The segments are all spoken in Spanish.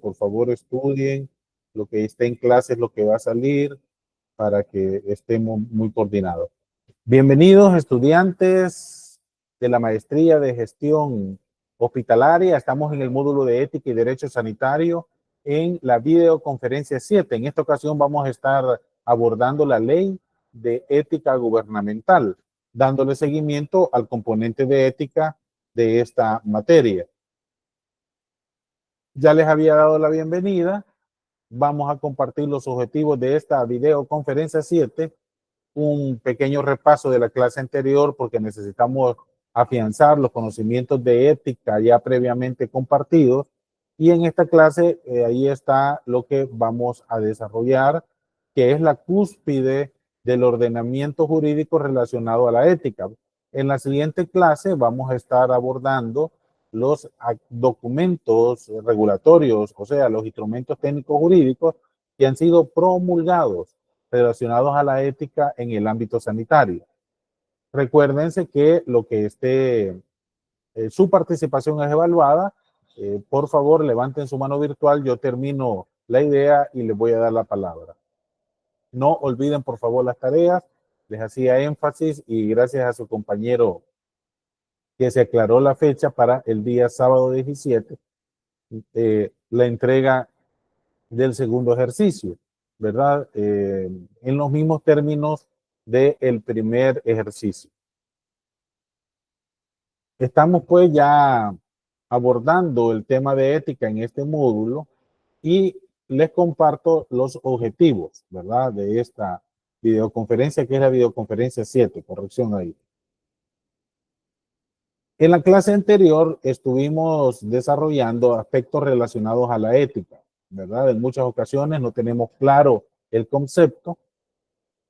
por favor estudien, lo que esté en clase es lo que va a salir para que estemos muy coordinados. Bienvenidos estudiantes de la maestría de gestión hospitalaria. Estamos en el módulo de ética y derecho sanitario en la videoconferencia 7. En esta ocasión vamos a estar abordando la ley de ética gubernamental, dándole seguimiento al componente de ética de esta materia. Ya les había dado la bienvenida. Vamos a compartir los objetivos de esta videoconferencia 7, un pequeño repaso de la clase anterior porque necesitamos afianzar los conocimientos de ética ya previamente compartidos, y en esta clase ahí está lo que vamos a desarrollar, que es la cúspide del ordenamiento jurídico relacionado a la ética. En la siguiente clase vamos a estar abordando los documentos regulatorios, o sea, los instrumentos técnicos jurídicos que han sido promulgados relacionados a la ética en el ámbito sanitario. Recuérdense que lo que esté, su participación es evaluada. Por favor, levanten su mano virtual, yo termino la idea y les voy a dar la palabra. No olviden, por favor, las tareas. Les hacía énfasis y gracias a su compañero que se aclaró la fecha para el día sábado 17, la entrega del segundo ejercicio, ¿verdad? En los mismos términos del primer ejercicio. Estamos pues ya abordando el tema de ética en este módulo y les comparto los objetivos, ¿verdad? De esta videoconferencia, que es la videoconferencia 7, corrección ahí. En la clase anterior estuvimos desarrollando aspectos relacionados a la ética, ¿verdad? En muchas ocasiones no tenemos claro el concepto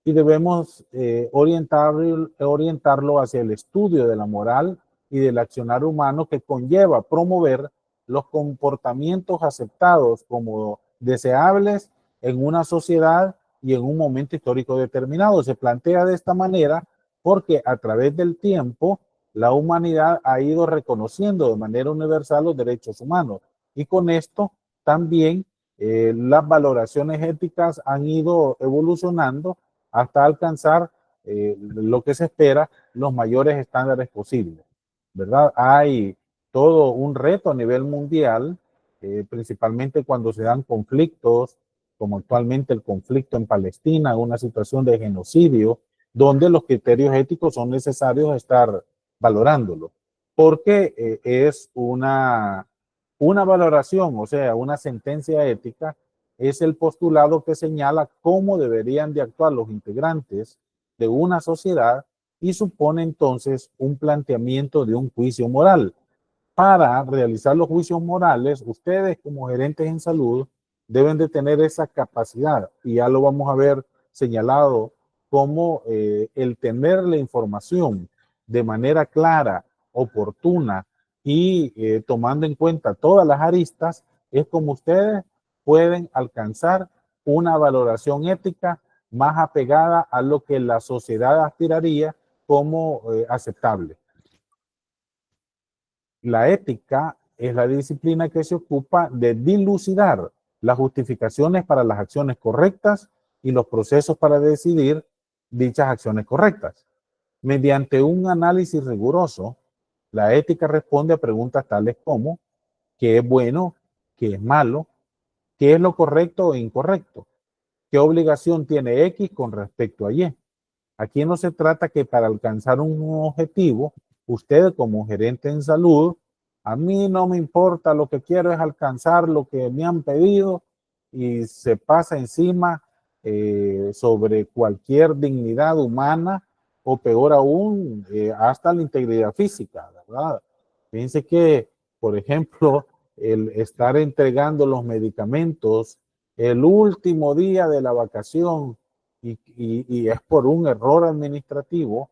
y debemos orientarlo hacia el estudio de la moral y del accionar humano que conlleva promover los comportamientos aceptados como deseables en una sociedad y en un momento histórico determinado. Se plantea de esta manera porque a través del tiempo la humanidad ha ido reconociendo de manera universal los derechos humanos y con esto también las valoraciones éticas han ido evolucionando hasta alcanzar lo que se espera, los mayores estándares posibles, ¿verdad? Hay todo un reto a nivel mundial, principalmente cuando se dan conflictos, como actualmente el conflicto en Palestina, una situación de genocidio, donde los criterios éticos son necesarios estar valorándolo, porque es una valoración, o sea, una sentencia ética, es el postulado que señala cómo deberían de actuar los integrantes de una sociedad y supone entonces un planteamiento de un juicio moral. Para realizar los juicios morales, ustedes como gerentes en salud deben de tener esa capacidad y ya lo vamos a ver señalado como el tener la información de manera clara, oportuna y tomando en cuenta todas las aristas, es como ustedes pueden alcanzar una valoración ética más apegada a lo que la sociedad aspiraría como aceptable. La ética es la disciplina que se ocupa de dilucidar las justificaciones para las acciones correctas y los procesos para decidir dichas acciones correctas. Mediante un análisis riguroso, la ética responde a preguntas tales como ¿qué es bueno? ¿Qué es malo? ¿Qué es lo correcto e incorrecto? ¿Qué obligación tiene X con respecto a Y? Aquí no se trata que para alcanzar un objetivo, usted como gerente en salud, a mí no me importa, lo que quiero es alcanzar lo que me han pedido y se pasa encima sobre cualquier dignidad humana o peor aún, hasta la integridad física, ¿verdad? Fíjense que, por ejemplo, el estar entregando los medicamentos el último día de la vacación y es por un error administrativo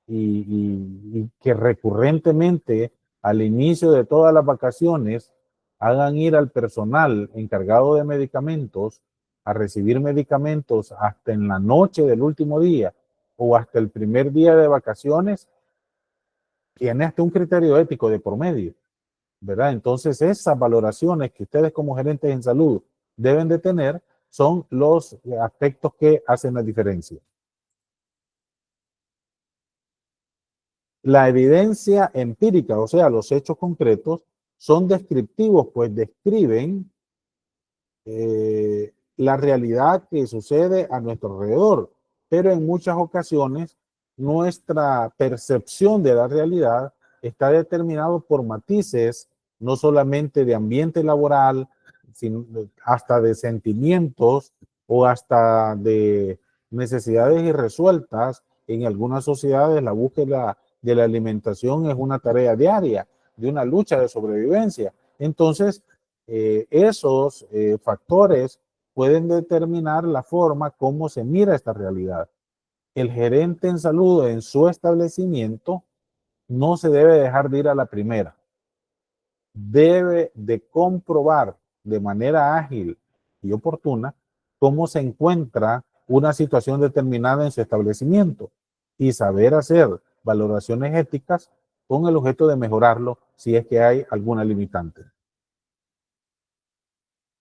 y que recurrentemente al inicio de todas las vacaciones hagan ir al personal encargado de medicamentos a recibir medicamentos hasta en la noche del último día o hasta el primer día de vacaciones, tiene hasta un criterio ético de por medio. ¿verdad? Entonces, esas valoraciones que ustedes como gerentes en salud deben de tener son los aspectos que hacen la diferencia. La evidencia empírica, o sea, los hechos concretos, son descriptivos, pues describen la realidad que sucede a nuestro alrededor, pero en muchas ocasiones nuestra percepción de la realidad está determinado por matices, no solamente de ambiente laboral, sino hasta de sentimientos o hasta de necesidades irresueltas. En algunas sociedades la búsqueda de la alimentación es una tarea diaria, de una lucha de sobrevivencia. Entonces, esos factores pueden determinar la forma como se mira esta realidad. El gerente en salud en su establecimiento no se debe dejar de ir a la primera. Debe de comprobar de manera ágil y oportuna cómo se encuentra una situación determinada en su establecimiento y saber hacer valoraciones éticas con el objeto de mejorarlo si es que hay alguna limitante.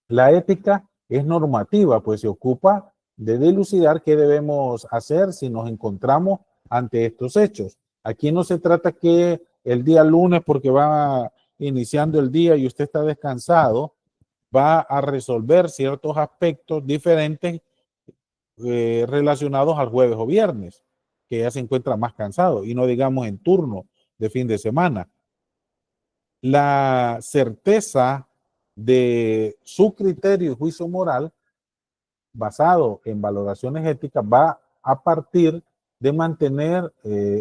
La ética es normativa, pues se ocupa de dilucidar qué debemos hacer si nos encontramos ante estos hechos. Aquí no se trata que el día lunes, porque va iniciando el día y usted está descansado, va a resolver ciertos aspectos diferentes relacionados al jueves o viernes, que ya se encuentra más cansado, y no digamos en turno de fin de semana. La certeza de su criterio y juicio moral basado en valoraciones éticas va a partir de mantener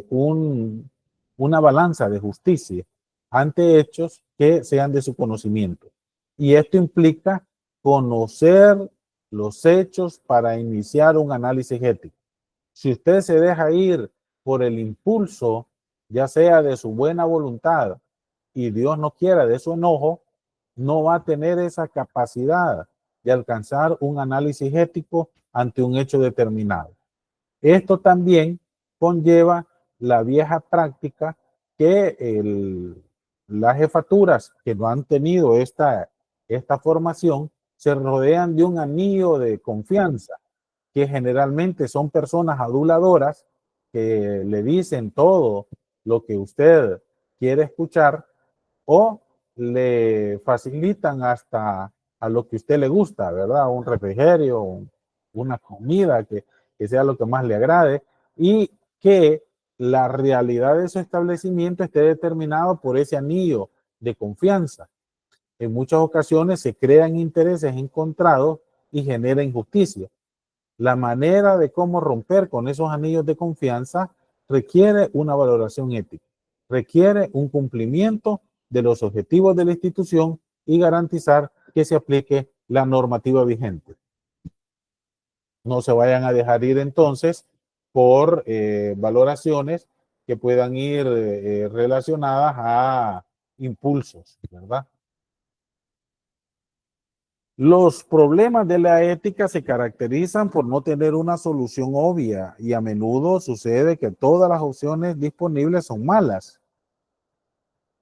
una balanza de justicia ante hechos que sean de su conocimiento. Y esto implica conocer los hechos para iniciar un análisis ético. Si usted se deja ir por el impulso, ya sea de su buena voluntad y Dios no quiera de su enojo, no va a tener esa capacidad de alcanzar un análisis ético ante un hecho determinado. Esto también conlleva la vieja práctica que las jefaturas que no han tenido esta formación se rodean de un anillo de confianza, que generalmente son personas aduladoras que le dicen todo lo que usted quiere escuchar o le facilitan hasta a lo que a usted le gusta, ¿verdad? Un refrigerio, una comida que sea lo que más le agrade y que la realidad de su establecimiento esté determinado por ese anillo de confianza. En muchas ocasiones se crean intereses encontrados y genera injusticia. La manera de cómo romper con esos anillos de confianza requiere una valoración ética, requiere un cumplimiento de los objetivos de la institución y garantizar que se aplique la normativa vigente. No se vayan a dejar ir entonces por valoraciones que puedan ir relacionadas a impulsos, ¿verdad? Los problemas de la ética se caracterizan por no tener una solución obvia y a menudo sucede que todas las opciones disponibles son malas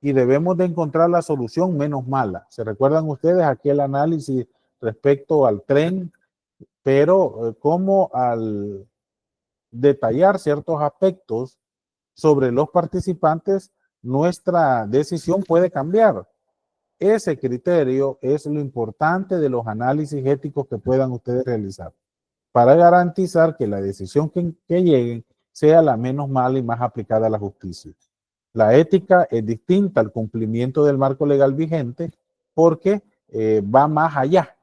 y debemos de encontrar la solución menos mala. ¿Se recuerdan ustedes aquel análisis respecto al tren? Pero como al detallar ciertos aspectos sobre los participantes, nuestra decisión puede cambiar. Ese criterio es lo importante de los análisis éticos que puedan ustedes realizar para garantizar que la decisión que lleguen sea la menos mala y más aplicada a la justicia. La ética es distinta al cumplimiento del marco legal vigente porque va más allá,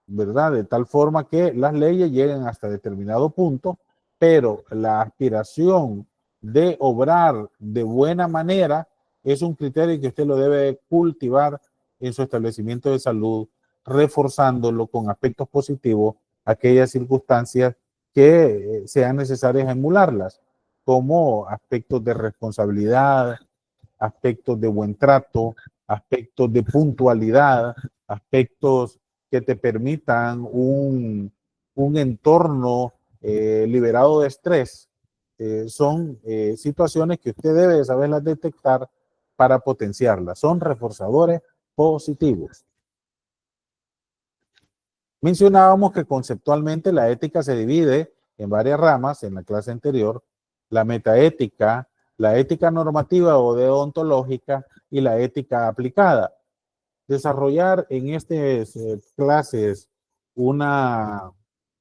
¿verdad? De tal forma que las leyes lleguen hasta determinado punto, pero la aspiración de obrar de buena manera es un criterio que usted lo debe cultivar en su establecimiento de salud, reforzándolo con aspectos positivos, aquellas circunstancias que sean necesarias emularlas, como aspectos de responsabilidad, aspectos de buen trato, aspectos de puntualidad, aspectos que te permitan un entorno liberado de estrés. Son situaciones que usted debe saberlas detectar para potenciarla. Son reforzadores positivos. Mencionábamos que conceptualmente la ética se divide en varias ramas en la clase anterior: la metaética, la ética normativa o deontológica y la ética aplicada. Desarrollar en estas clases una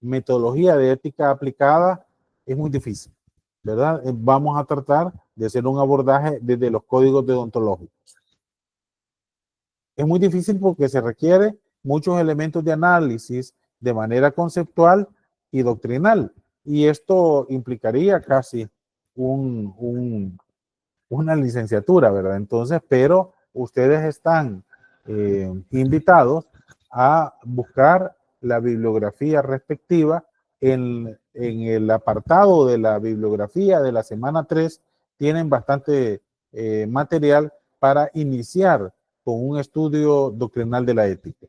metodología de ética aplicada es muy difícil, ¿verdad? Vamos a tratar de hacer un abordaje desde los códigos deontológicos. Es muy difícil porque se requiere muchos elementos de análisis de manera conceptual y doctrinal, y esto implicaría casi una licenciatura, ¿verdad? Entonces, pero ustedes están invitados a buscar la bibliografía respectiva. En el apartado de la bibliografía de la semana 3 tienen bastante material para iniciar con un estudio doctrinal de la ética,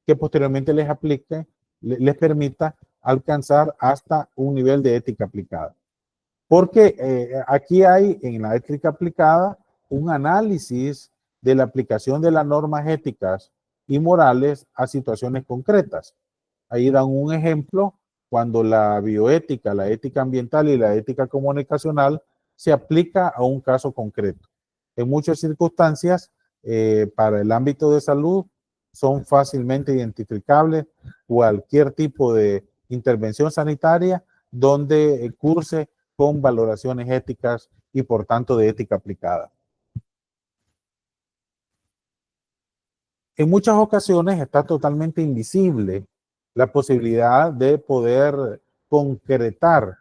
que posteriormente les aplique, les permita alcanzar hasta un nivel de ética aplicada. Porque aquí hay en la ética aplicada un análisis de la aplicación de las normas éticas y morales a situaciones concretas. Ahí dan un ejemplo cuando la bioética, la ética ambiental y la ética comunicacional se aplica a un caso concreto. En muchas circunstancias, para el ámbito de salud, son fácilmente identificables cualquier tipo de intervención sanitaria donde curse con valoraciones éticas y por tanto de ética aplicada. En muchas ocasiones está totalmente invisible la posibilidad de poder concretar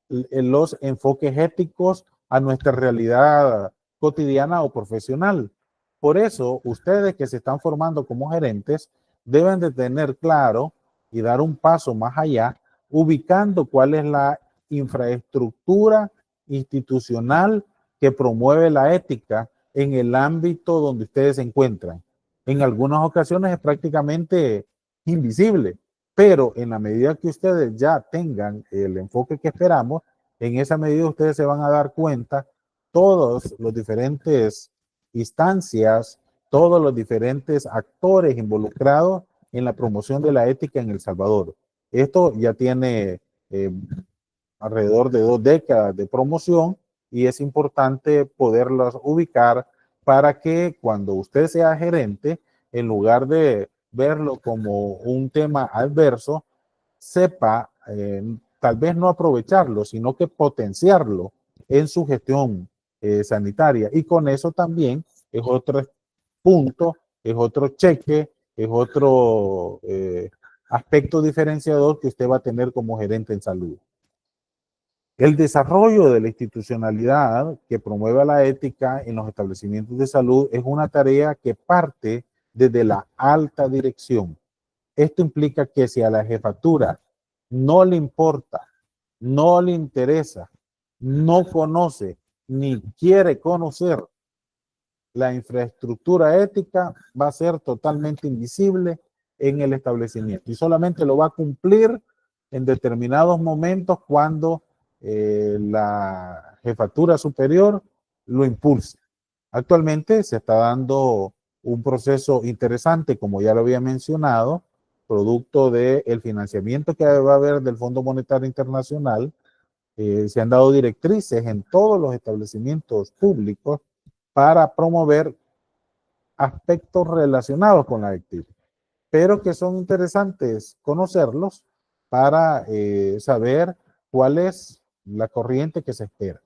los enfoques éticos a nuestra realidad cotidiana o profesional. Por eso, ustedes que se están formando como gerentes deben de tener claro y dar un paso más allá, ubicando cuál es la infraestructura institucional que promueve la ética en el ámbito donde ustedes se encuentran. En algunas ocasiones es prácticamente invisible, pero en la medida que ustedes ya tengan el enfoque que esperamos, en esa medida ustedes se van a dar cuenta todos los diferentes instancias, todos los diferentes actores involucrados en la promoción de la ética en El Salvador. Esto ya tiene alrededor de 2 décadas de promoción y es importante poderlas ubicar para que cuando usted sea gerente, en lugar de verlo como un tema adverso, sepa tal vez no aprovecharlo, sino que potenciarlo en su gestión sanitaria. Y con eso también es otro punto, es otro cheque, es otro aspecto diferenciador que usted va a tener como gerente en salud. El desarrollo de la institucionalidad que promueva la ética en los establecimientos de salud es una tarea que parte desde la alta dirección. Esto implica que si a la jefatura no le importa, no le interesa, no conoce ni quiere conocer la infraestructura ética, va a ser totalmente invisible en el establecimiento y solamente lo va a cumplir en determinados momentos cuando la jefatura superior lo impulse. Actualmente se está dando un proceso interesante, como ya lo había mencionado, producto del financiamiento que va a haber del Fondo Monetario Internacional. Se han dado directrices en todos los establecimientos públicos para promover aspectos relacionados con la ética, pero que son interesantes conocerlos para saber cuál es la corriente que se espera.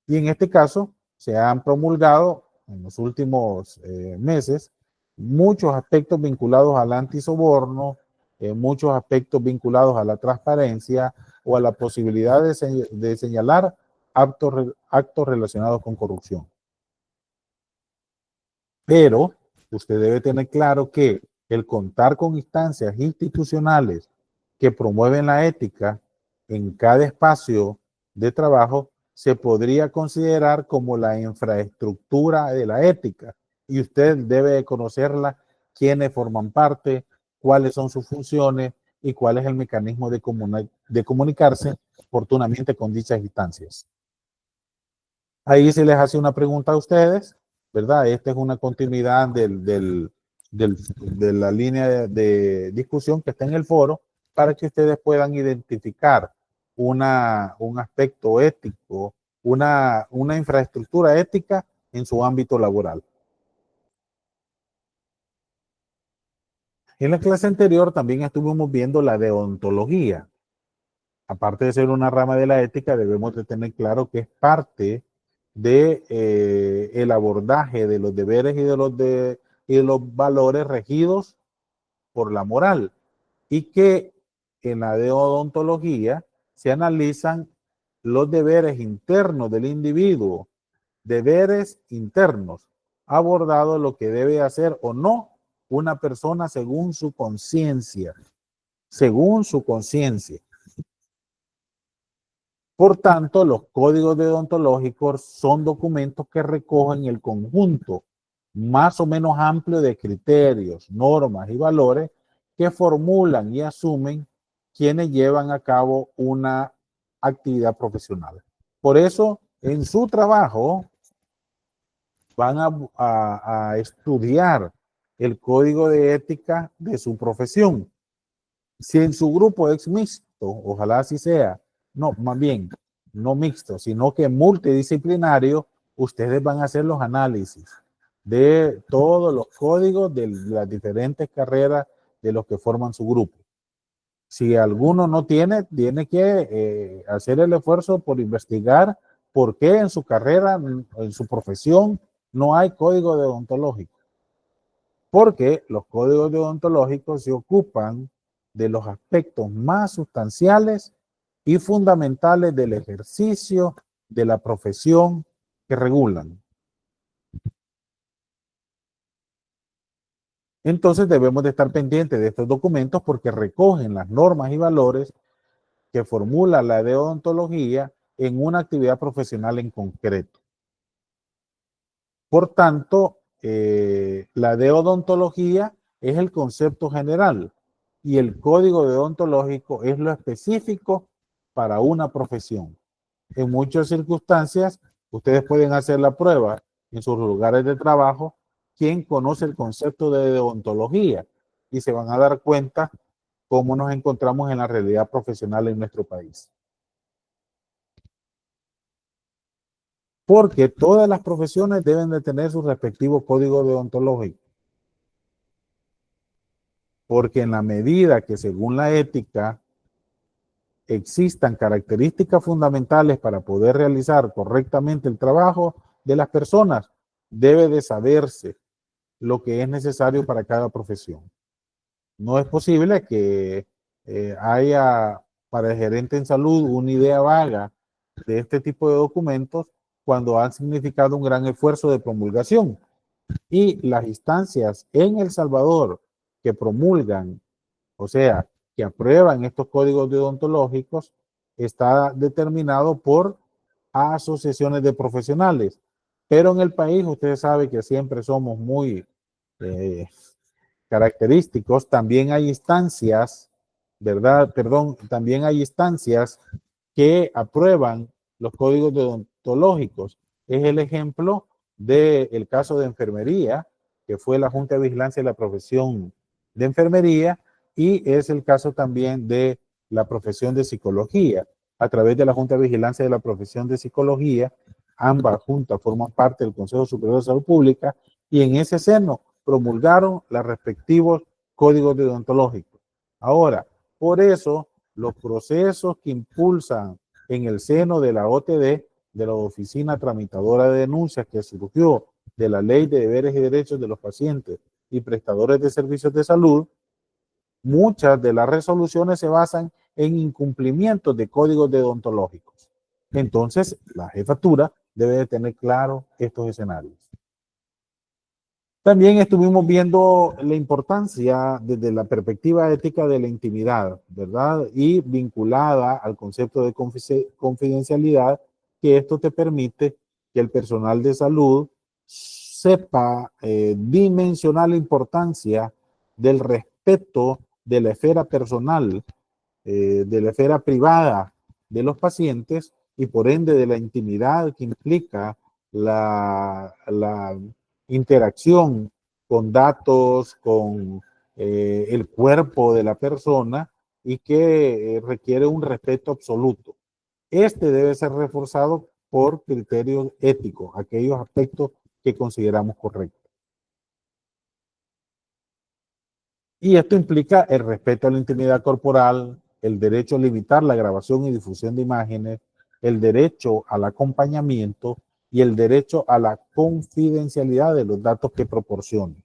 Y en este caso se han promulgado en los últimos meses muchos aspectos vinculados al antisoborno, muchos aspectos vinculados a la transparencia o a la posibilidad de señalar actos relacionados con corrupción. Pero usted debe tener claro que el contar con instancias institucionales que promueven la ética en cada espacio de trabajo se podría considerar como la infraestructura de la ética y usted debe conocerla, quiénes forman parte, cuáles son sus funciones y cuál es el mecanismo de comunicarse oportunamente con dichas instancias. Ahí se les hace una pregunta a ustedes, ¿verdad? Esta es una continuidad de la línea de discusión que está en el foro para que ustedes puedan identificar un aspecto ético, una infraestructura ética en su ámbito laboral. En la clase anterior también estuvimos viendo la deontología. Aparte de ser una rama de la ética, debemos de tener claro que es parte de el abordaje de los deberes y de los valores regidos por la moral, y que en la deodontología se analizan los deberes internos del individuo, deberes internos, abordado lo que debe hacer o no una persona según su conciencia, según su conciencia. Por tanto, los códigos deontológicos son documentos que recogen el conjunto más o menos amplio de criterios, normas y valores que formulan y asumen quienes llevan a cabo una actividad profesional. Por eso, en su trabajo, van a estudiar el código de ética de su profesión. Si en su grupo es mixto, ojalá así sea, no, más bien, no mixto, sino que multidisciplinario, ustedes van a hacer los análisis de todos los códigos de las diferentes carreras de los que forman su grupo. Si alguno no tiene, tiene que hacer el esfuerzo por investigar por qué en su carrera, en su profesión, no hay código deontológico. Porque los códigos deontológicos se ocupan de los aspectos más sustanciales y fundamentales del ejercicio de la profesión que regulan. Entonces debemos de estar pendientes de estos documentos porque recogen las normas y valores que formula la deontología en una actividad profesional en concreto. Por tanto, la deodontología es el concepto general y el código deontológico es lo específico para una profesión. En muchas circunstancias, ustedes pueden hacer la prueba en sus lugares de trabajo, quién conoce el concepto de deontología, y se van a dar cuenta cómo nos encontramos en la realidad profesional en nuestro país. Porque todas las profesiones deben de tener su respectivo código deontológico. Porque en la medida que según la ética existan características fundamentales para poder realizar correctamente el trabajo de las personas, debe de saberse lo que es necesario para cada profesión. No es posible que haya para el gerente en salud una idea vaga de este tipo de documentos cuando han significado un gran esfuerzo de promulgación. Y las instancias en El Salvador que promulgan, o sea, que aprueban estos códigos deontológicos, está determinado por asociaciones de profesionales. Pero en el país, usted sabe que siempre somos muy característicos. También hay instancias, ¿verdad? Perdón, también hay instancias que aprueban los códigos deontológicos. Es el ejemplo del caso de enfermería, que fue la Junta de Vigilancia de la Profesión de Enfermería, y es el caso también de la profesión de psicología. A través de la Junta de Vigilancia de la Profesión de Psicología, ambas juntas forman parte del Consejo Superior de Salud Pública y en ese seno promulgaron los respectivos códigos deontológicos. Ahora, por eso, los procesos que impulsan en el seno de la OTD, de la Oficina Tramitadora de Denuncias, que surgió de la Ley de Deberes y Derechos de los Pacientes y Prestadores de Servicios de Salud, muchas de las resoluciones se basan en incumplimientos de códigos deontológicos. Entonces, la jefatura debe de tener claro estos escenarios. También estuvimos viendo la importancia desde la perspectiva ética de la intimidad, ¿verdad? Y vinculada al concepto de confidencialidad, que esto te permite que el personal de salud sepa dimensionar la importancia del respeto de la esfera personal, de la esfera privada de los pacientes, y por ende de la intimidad que implica la interacción con datos, con el cuerpo de la persona y que requiere un respeto absoluto. Este debe ser reforzado por criterios éticos, aquellos aspectos que consideramos correctos. Y esto implica el respeto a la intimidad corporal, el derecho a limitar la grabación y difusión de imágenes, el derecho al acompañamiento y el derecho a la confidencialidad de los datos que proporcione.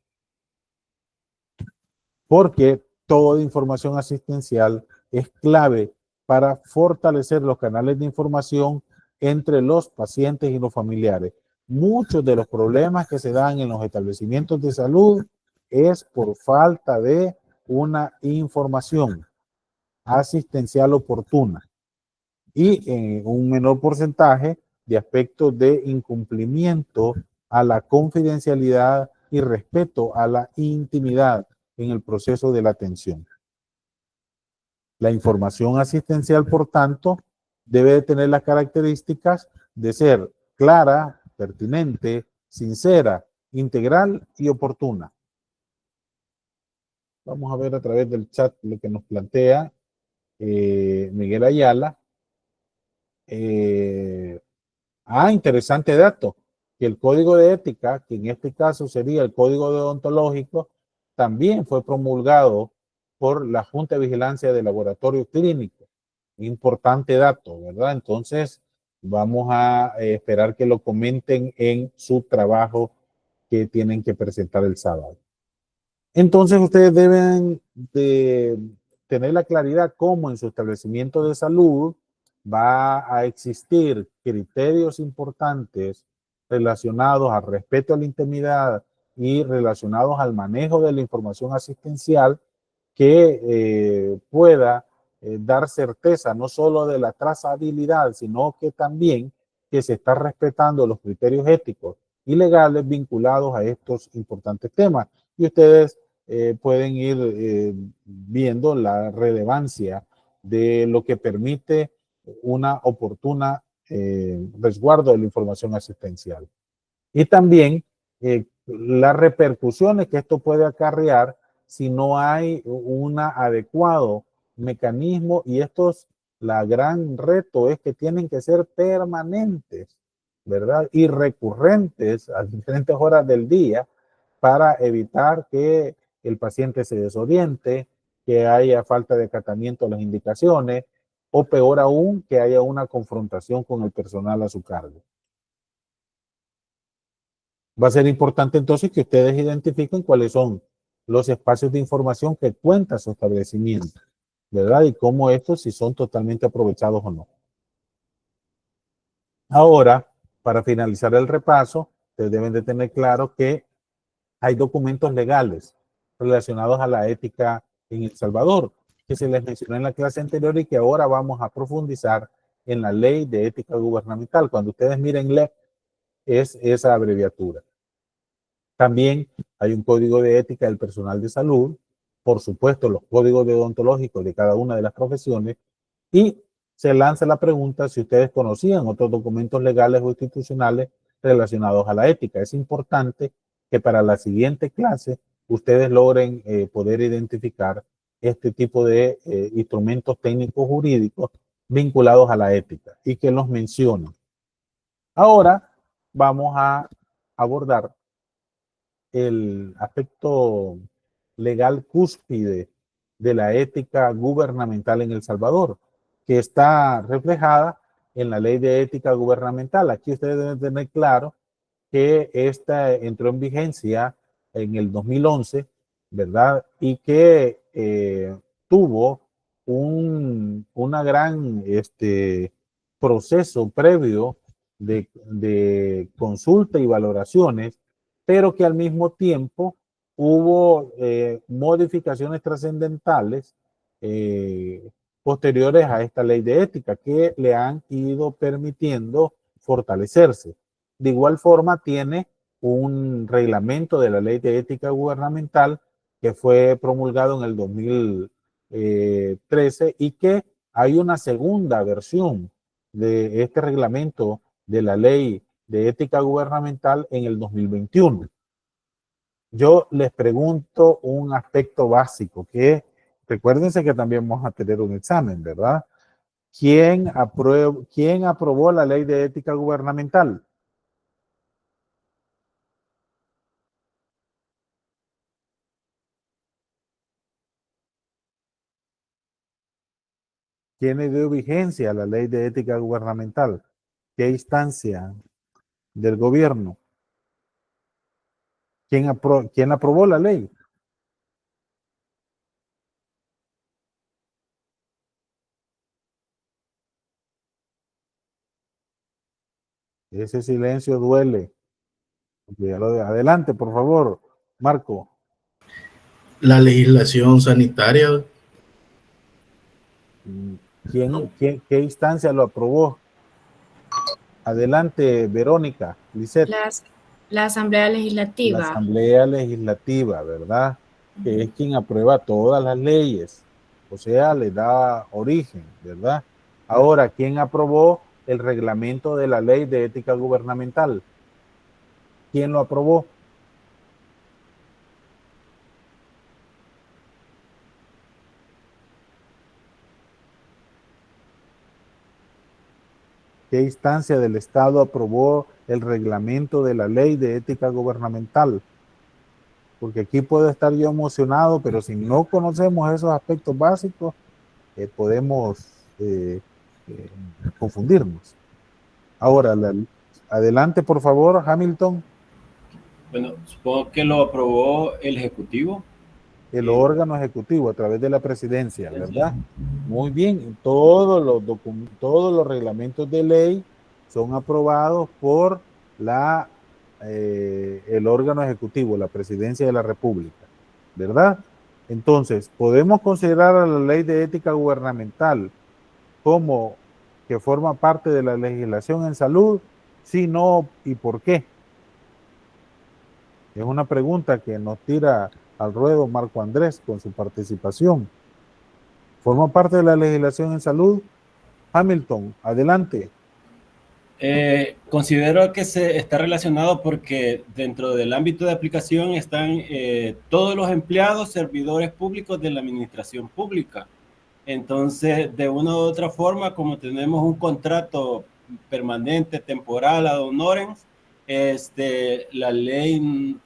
Porque toda información asistencial es clave para fortalecer los canales de información entre los pacientes y los familiares. Muchos de los problemas que se dan en los establecimientos de salud es por falta de una información asistencial oportuna y en un menor porcentaje de aspectos de incumplimiento a la confidencialidad y respeto a la intimidad en el proceso de la atención. La información asistencial, por tanto, debe de tener las características de ser clara, pertinente, sincera, integral y oportuna. Vamos a ver a través del chat lo que nos plantea Miguel Ayala. Interesante dato, que el código de ética, que en este caso sería el código deontológico, también fue promulgado por la Junta de Vigilancia de Laboratorios Clínicos. Importante dato, ¿verdad? Entonces, vamos a esperar que lo comenten en su trabajo que tienen que presentar el sábado. Entonces, ustedes deben de tener la claridad cómo en su establecimiento de salud va a existir criterios importantes relacionados al respeto a la intimidad y relacionados al manejo de la información asistencial que pueda dar certeza no solo de la trazabilidad, sino que también que se está respetando los criterios éticos y legales vinculados a estos importantes temas. Y ustedes pueden ir viendo la relevancia de lo que permite una oportuna resguardo de la información asistencial. Y también las repercusiones que esto puede acarrear si no hay un adecuado mecanismo, y estos, la gran reto es que tienen que ser permanentes, ¿verdad? Y recurrentes a diferentes horas del día para evitar que el paciente se desoriente, que haya falta de acatamiento a las indicaciones, o peor aún, que haya una confrontación con el personal a su cargo. Va a ser importante entonces que ustedes identifiquen cuáles son los espacios de información que cuenta su establecimiento, ¿verdad? Y cómo estos si son totalmente aprovechados o no. Ahora, para finalizar el repaso, ustedes deben de tener claro que hay documentos legales relacionados a la ética en El Salvador, que se les mencionó en la clase anterior y que ahora vamos a profundizar en la Ley de Ética Gubernamental. Cuando ustedes miren LEG, es esa abreviatura. También hay un código de ética del personal de salud, por supuesto los códigos deontológicos de cada una de las profesiones, y se lanza la pregunta si ustedes conocían otros documentos legales o institucionales relacionados a la ética. Es importante que para la siguiente clase ustedes logren poder identificar este tipo de instrumentos técnicos jurídicos vinculados a la ética y que los mencionen. Ahora vamos a abordar el aspecto legal cúspide de la ética gubernamental en El Salvador, que está reflejada en la Ley de Ética Gubernamental. Aquí ustedes deben tener claro que esta entró en vigencia en el 2011, ¿verdad? Y que tuvo una gran proceso previo de consulta y valoraciones, pero que al mismo tiempo hubo modificaciones trascendentales posteriores a esta ley de ética que le han ido permitiendo fortalecerse. De igual forma, tiene un reglamento de la ley de ética gubernamental que fue promulgado en el 2013 y que hay una segunda versión de este reglamento de la ley de ética gubernamental en el 2021. Yo les pregunto un aspecto básico, que recuérdense que también vamos a tener un examen, ¿verdad? ¿Quién aprobó la ley de ética gubernamental? ¿Quién le dio vigencia a la ley de ética gubernamental? ¿Qué instancia del gobierno? ¿Quién aprobó la ley? Ese silencio duele. Adelante, por favor, Marco. La legislación sanitaria. ¿Qué instancia lo aprobó? Adelante, Verónica, Lisette. La Asamblea La Legislativa. Asamblea Legislativa, ¿verdad? Que es quien aprueba todas las leyes, o sea, le da origen, ¿verdad? Ahora, ¿quién aprobó el reglamento de la ley de ética gubernamental? ¿Quién lo aprobó? ¿Qué instancia del Estado aprobó el reglamento de la ley de ética gubernamental? Porque aquí puedo estar yo emocionado, pero si no conocemos esos aspectos básicos, podemos confundirnos. Ahora, adelante, por favor, Hamilton. Bueno, supongo que lo aprobó el Ejecutivo. El órgano ejecutivo a través de la presidencia, ¿verdad? Muy bien, todos los reglamentos de ley son aprobados por el órgano ejecutivo, la presidencia de la República, ¿verdad? Entonces, podemos considerar a la ley de ética gubernamental como que forma parte de la legislación en salud, si no, ¿y por qué? Es una pregunta que nos tira al ruedo Marco Andrés con su participación. ¿Forma parte de la legislación en salud? Hamilton, adelante. Considero que se está relacionado porque dentro del ámbito de aplicación están todos los empleados, servidores públicos de la administración pública. Entonces, de una u otra forma, como tenemos un contrato permanente, temporal, ad honorem, la ley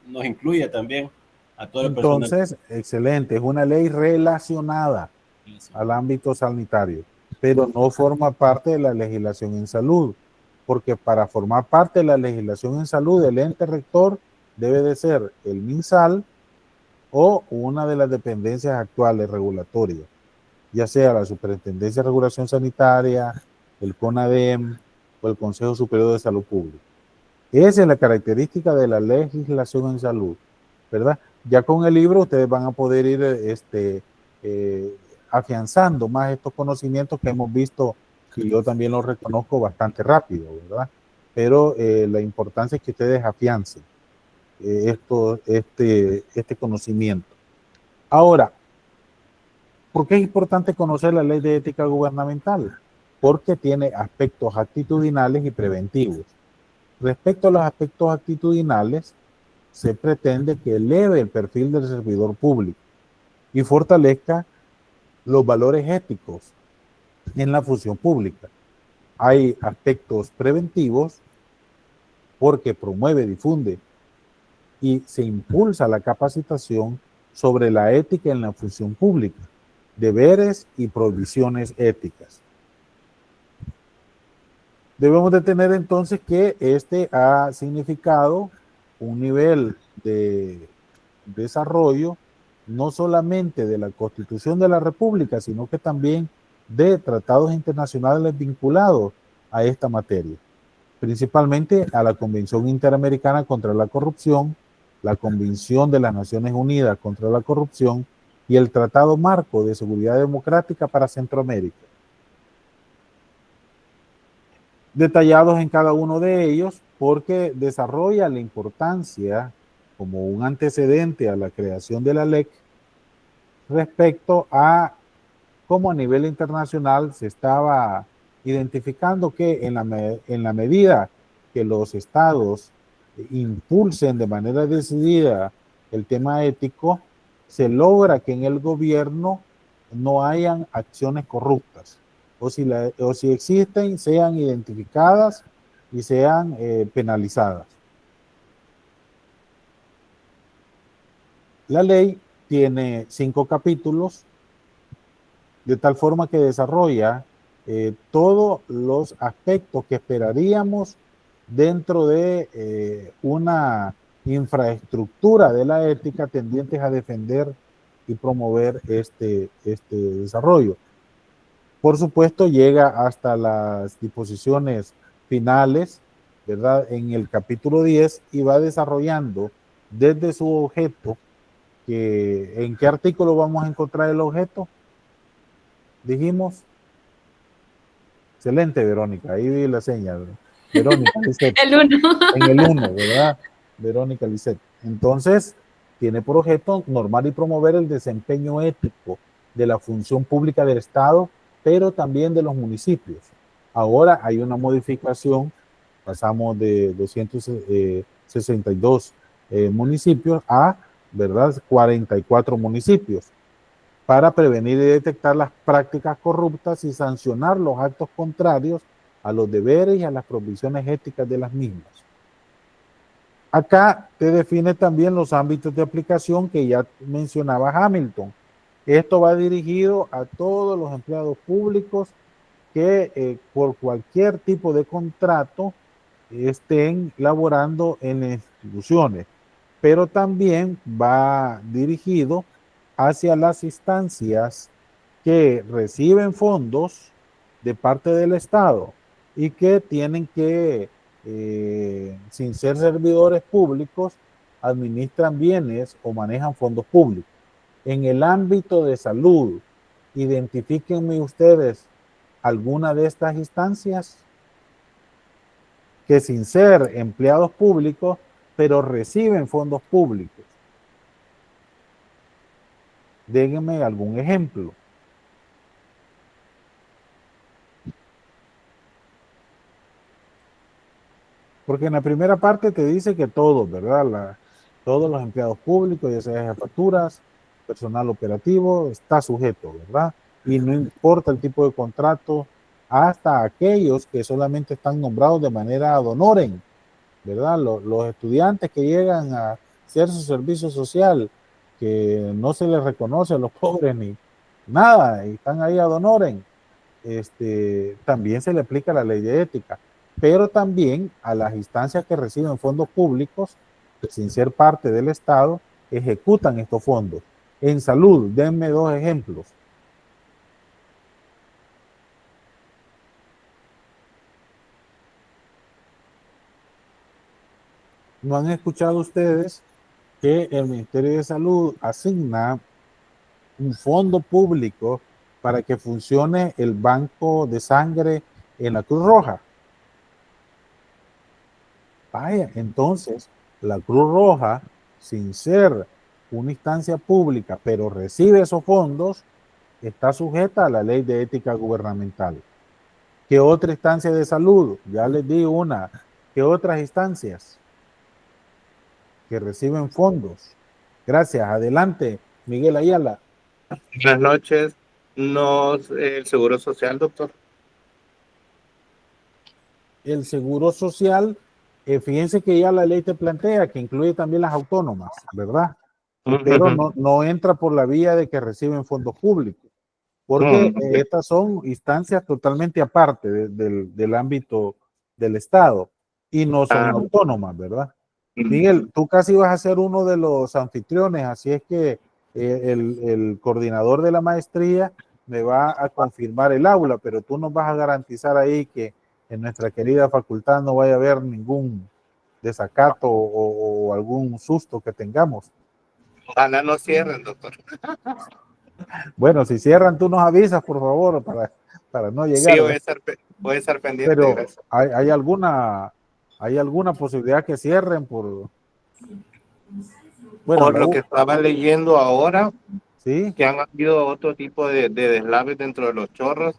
nos incluye también a todo el personal. Entonces, excelente, es una ley relacionada al ámbito sanitario, pero no forma parte de la legislación en salud, porque para formar parte de la legislación en salud, el ente rector debe de ser el MinSal o una de las dependencias actuales regulatorias, ya sea la Superintendencia de Regulación Sanitaria, el CONADEM o el Consejo Superior de Salud Pública. Esa es la característica de la legislación en salud, ¿verdad? Ya con el libro ustedes van a poder ir afianzando más estos conocimientos que hemos visto, y yo también los reconozco bastante rápido, ¿verdad? Pero la importancia es que ustedes afiancen este conocimiento. Ahora, ¿por qué es importante conocer la ley de ética gubernamental? Porque tiene aspectos actitudinales y preventivos. Respecto a los aspectos actitudinales, se pretende que eleve el perfil del servidor público y fortalezca los valores éticos en la función pública. Hay aspectos preventivos porque promueve, difunde y se impulsa la capacitación sobre la ética en la función pública, deberes y prohibiciones éticas. Debemos de tener entonces que este ha significado un nivel de desarrollo no solamente de la Constitución de la República, sino que también de tratados internacionales vinculados a esta materia, principalmente a la Convención Interamericana contra la Corrupción, la Convención de las Naciones Unidas contra la Corrupción y el Tratado Marco de Seguridad Democrática para Centroamérica. Detallados en cada uno de ellos porque desarrolla la importancia como un antecedente a la creación de la LEC respecto a cómo a nivel internacional se estaba identificando que en la medida que los estados impulsen de manera decidida el tema ético, se logra que en el gobierno no hayan acciones corruptas, o si existen, sean identificadas y sean penalizadas. La ley tiene 5 capítulos, de tal forma que desarrolla todos los aspectos que esperaríamos dentro de una infraestructura de la ética tendientes a defender y promover este desarrollo. Por supuesto, llega hasta las disposiciones finales, ¿verdad? En el capítulo 10 y va desarrollando desde su objeto, ¿en qué artículo vamos a encontrar el objeto? Dijimos. Excelente, Verónica. Ahí vi la señal. Verónica Lisset. El 1. En el 1, ¿verdad? Verónica Lisset. Entonces, tiene por objeto normar y promover el desempeño ético de la función pública del Estado, pero también de los municipios. Ahora hay una modificación, pasamos de 262 municipios a, ¿verdad?, 44 municipios, para prevenir y detectar las prácticas corruptas y sancionar los actos contrarios a los deberes y a las provisiones éticas de las mismas. Acá te define también los ámbitos de aplicación que ya mencionaba Hamilton. Esto va dirigido a todos los empleados públicos que por cualquier tipo de contrato estén laborando en instituciones, pero también va dirigido hacia las instancias que reciben fondos de parte del Estado y que tienen que, sin ser servidores públicos, administran bienes o manejan fondos públicos. En el ámbito de salud, identifíquenme ustedes alguna de estas instancias que sin ser empleados públicos, pero reciben fondos públicos. Déjenme algún ejemplo. Porque en la primera parte te dice que todos, ¿verdad? Todos los empleados públicos, ya sea jefaturas, personal operativo, está sujeto, ¿verdad? Y no importa el tipo de contrato, hasta aquellos que solamente están nombrados de manera ad honorem, ¿verdad? Los estudiantes que llegan a hacer su servicio social, que no se les reconoce a los pobres ni nada, y están ahí ad honorem, también se le aplica la ley de ética, pero también a las instancias que reciben fondos públicos, que sin ser parte del Estado, ejecutan estos fondos. En salud, denme 2 ejemplos. ¿No han escuchado ustedes que el Ministerio de Salud asigna un fondo público para que funcione el banco de sangre en la Cruz Roja? Vaya, entonces la Cruz Roja, sin ser una instancia pública, pero recibe esos fondos, está sujeta a la ley de ética gubernamental. ¿Qué otra instancia de salud? Ya les di una. ¿Qué otras instancias que reciben fondos? Gracias. Adelante, Miguel Ayala. Buenas noches. El Seguro Social, doctor. El Seguro Social, fíjense que ya la ley te plantea que incluye también las autónomas, ¿verdad? Pero no entra por la vía de que reciben fondos públicos, porque estas son instancias totalmente aparte del ámbito del Estado y no son autónomas, ¿verdad? Miguel, tú casi vas a ser uno de los anfitriones, así es que el coordinador de la maestría me va a confirmar el aula, pero tú nos vas a garantizar ahí que en nuestra querida facultad no vaya a haber ningún desacato o algún susto que tengamos. Ojalá no cierren, doctor. Bueno, si cierran, tú nos avisas, por favor, para no llegar. Sí, voy a estar pendiente. Pero gracias. ¿hay alguna posibilidad que cierren por... Bueno, por lo que estaba leyendo ahora, ¿sí? que han habido otro tipo de deslaves dentro de los chorros,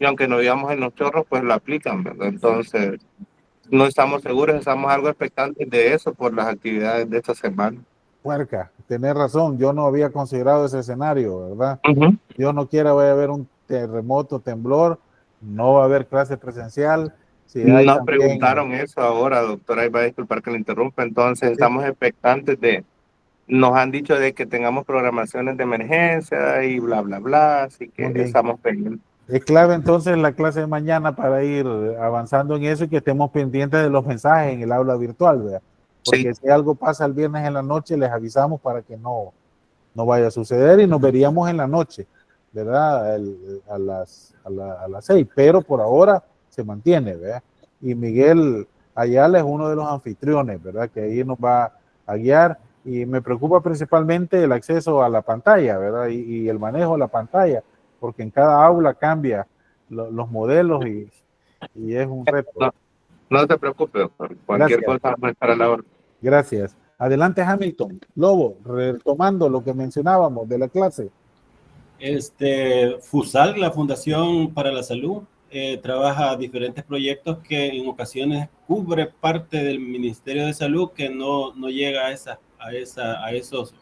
y aunque no vivamos en los chorros, pues lo aplican, ¿verdad? Entonces, no estamos seguros, estamos algo expectantes de eso por las actividades de esta semana. Puerca, tenés razón, yo no había considerado ese escenario, ¿verdad? Ujú. Dios no quiera, vaya a haber un terremoto, temblor, no va a haber clase presencial. Si hay Nos también, preguntaron eso ahora, doctora, y va a disculpar que le interrumpa. Entonces, sí, estamos expectantes nos han dicho de que tengamos programaciones de emergencia y bla, bla, bla, así que muy bien. estamos pendientes. Es clave entonces la clase de mañana para ir avanzando en eso y que estemos pendientes de los mensajes en el aula virtual, ¿verdad? Porque Sí. si algo pasa el viernes en la noche, les avisamos para que no vaya a suceder y nos veríamos en la noche, ¿verdad? A las 6, pero por ahora se mantiene, ¿verdad? Y Miguel Ayala es uno de los anfitriones, ¿verdad? Que ahí nos va a guiar y me preocupa principalmente el acceso a la pantalla, ¿verdad? Y el manejo de la pantalla, porque en cada aula cambia los modelos y es un reto. No, no se preocupe, doctor. Cualquier Gracias. cosa vamos a estar a la hora. Gracias. Adelante, Hamilton. Lobo, retomando lo que mencionábamos de la clase. FUSAL, la Fundación para la Salud, trabaja diferentes proyectos que en ocasiones cubre parte del Ministerio de Salud que no llega a esos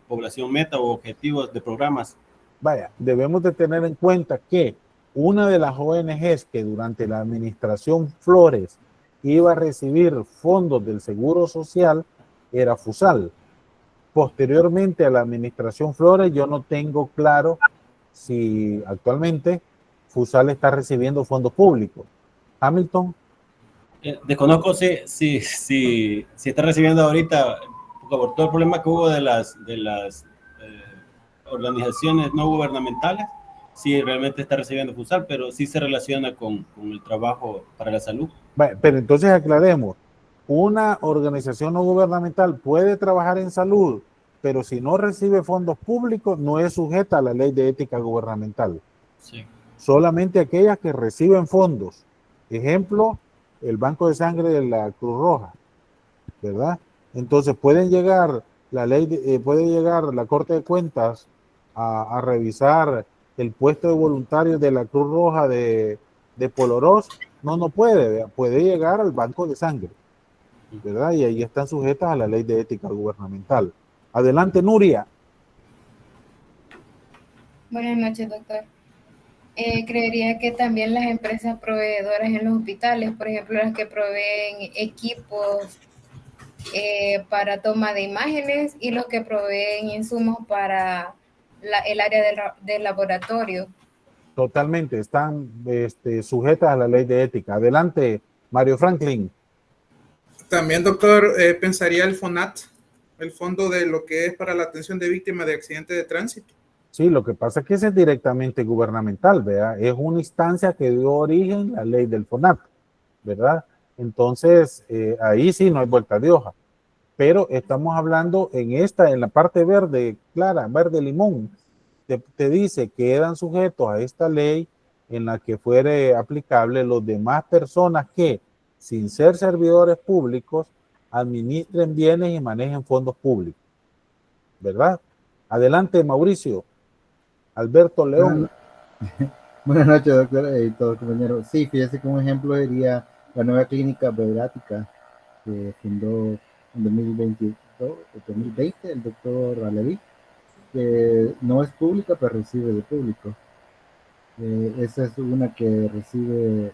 población meta o objetivos de programas. Vaya, debemos de tener en cuenta que una de las ONGs que durante la administración Flores iba a recibir fondos del Seguro Social era FUSAL. Posteriormente a la administración Flores, yo no tengo claro si actualmente FUSAL está recibiendo fondos públicos. Hamilton. Desconozco si está recibiendo ahorita, por todo el problema que hubo de las organizaciones no gubernamentales, si realmente está recibiendo FUSAL, pero sí se relaciona con el trabajo para la salud. Pero entonces aclaremos, una organización no gubernamental puede trabajar en salud, pero si no recibe fondos públicos, no es sujeta a la ley de ética gubernamental. Sí. Solamente aquellas que reciben fondos. Ejemplo, el Banco de Sangre de la Cruz Roja, ¿verdad? Entonces puede llegar la Corte de Cuentas a revisar el puesto de voluntarios de la Cruz Roja de Polorós. No puede, ¿verdad? Puede llegar al Banco de Sangre, ¿verdad? Y ahí están sujetas a la ley de ética gubernamental. Adelante, Nuria. Buenas noches, doctor. Creería que también las empresas proveedoras en los hospitales, por ejemplo, las que proveen equipos para toma de imágenes y los que proveen insumos para el área del laboratorio. Totalmente, están sujetas a la ley de ética. Adelante, Mario Franklin. También, doctor, pensaría el FONAT, el fondo de lo que es para la atención de víctimas de accidentes de tránsito. Sí, lo que pasa es que ese es directamente gubernamental, ¿verdad? Es una instancia que dio origen a la ley del FONAT, ¿verdad? Entonces, ahí sí no hay vuelta de hoja. Pero estamos hablando en la parte verde, clara, verde limón, te dice que quedan sujetos a esta ley en la que fuere aplicable los demás personas que, sin ser servidores públicos, administren bienes y manejen fondos públicos, ¿verdad? Adelante, Mauricio. Alberto León. Buenas noches, doctor y todos compañeros. Sí, fíjese que un ejemplo sería la nueva clínica pediátrica que fundó en 2020 el doctor Alevi, que no es pública, pero recibe de público. Esa es una que recibe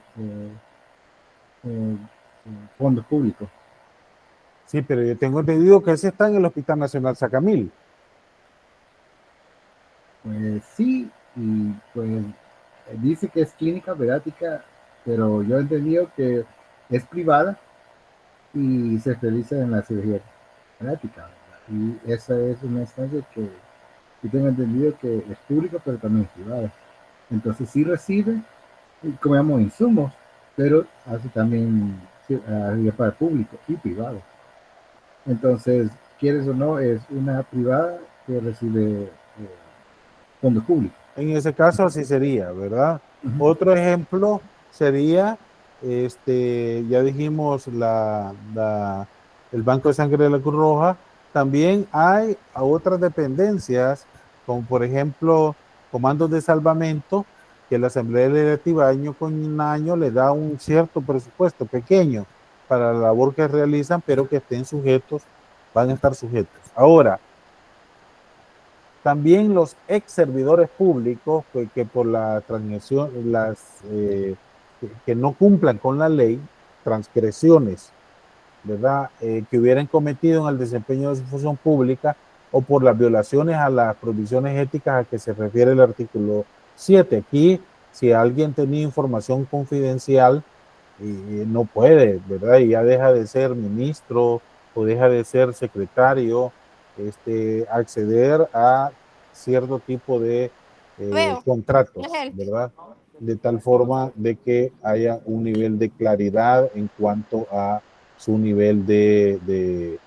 fondos públicos. Sí, pero yo tengo entendido que ese está en el Hospital Nacional Sacamil. Pues sí, y pues dice que es clínica pediátrica, pero yo he entendido que es privada y se realiza en la cirugía pediátrica. Y esa es una instancia que yo tengo entendido que es pública, pero también es privada. Entonces sí recibe, como llamamos, insumos, pero hace también para público y privado. Entonces, quieres o no, es una privada que recibe fondos públicos. En ese caso así sería, ¿verdad? Uh-huh. Otro ejemplo sería, ya dijimos, el Banco de Sangre de la Cruz Roja. También hay a otras dependencias, como por ejemplo comandos de salvamento, que la Asamblea Legislativa año con año le da un cierto presupuesto pequeño para la labor que realizan, pero que estén sujetos, van a estar sujetos. Ahora, también los ex servidores públicos que por la transgresión, que no cumplan con la ley, transgresiones, ¿verdad? Que hubieran cometido en el desempeño de su función pública o por las violaciones a las provisiones éticas a que se refiere el artículo 7. Aquí, si alguien tenía información confidencial, no puede, ¿verdad? Y ya deja de ser ministro o deja de ser secretario, acceder a cierto tipo de contratos, ¿verdad? De tal forma de que haya un nivel de claridad en cuanto a su nivel de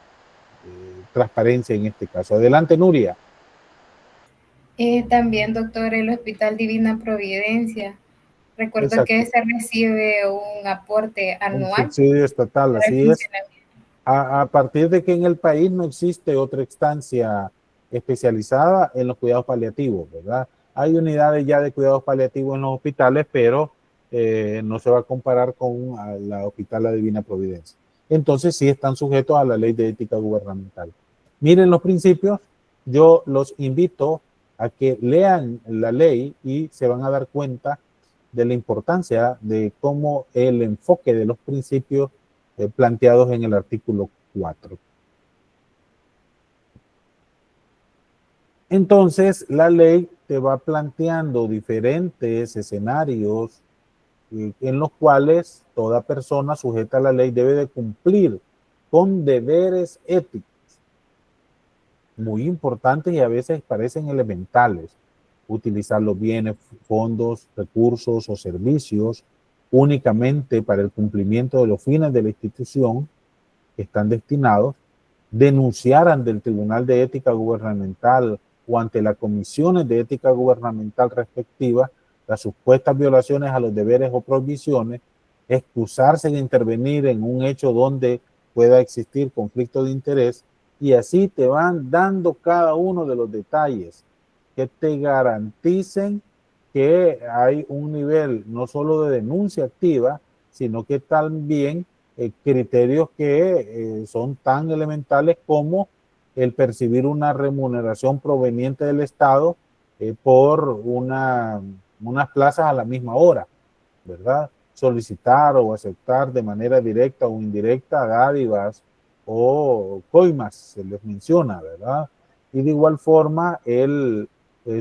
transparencia en este caso. Adelante, Nuria. También, doctor, el Hospital Divina Providencia. Recuerdo Exacto. que se recibe un aporte Un anual. subsidio estatal, para el así es. funcionamiento. A partir de que en el país no existe otra instancia especializada en los cuidados paliativos, ¿verdad? Hay unidades ya de cuidados paliativos en los hospitales, pero no se va a comparar con la Hospital La Divina Providencia. Entonces sí están sujetos a la ley de ética gubernamental. Miren los principios, yo los invito a que lean la ley y se van a dar cuenta de la importancia de cómo el enfoque de los principios planteados en el artículo 4. Entonces, la ley te va planteando diferentes escenarios en los cuales toda persona sujeta a la ley debe de cumplir con deberes éticos muy importantes y a veces parecen elementales. Utilizar los bienes, fondos, recursos o servicios únicamente para el cumplimiento de los fines de la institución que están destinados, denunciar ante el Tribunal de Ética Gubernamental o ante las comisiones de ética gubernamental respectivas las supuestas violaciones a los deberes o prohibiciones, excusarse de intervenir en un hecho donde pueda existir conflicto de interés, y así te van dando cada uno de los detalles que te garanticen que hay un nivel no solo de denuncia activa, sino que también criterios que son tan elementales como el percibir una remuneración proveniente del Estado por unas plazas a la misma hora, ¿verdad? Solicitar o aceptar de manera directa o indirecta dádivas o coimas, se les menciona, ¿verdad? Y de igual forma, el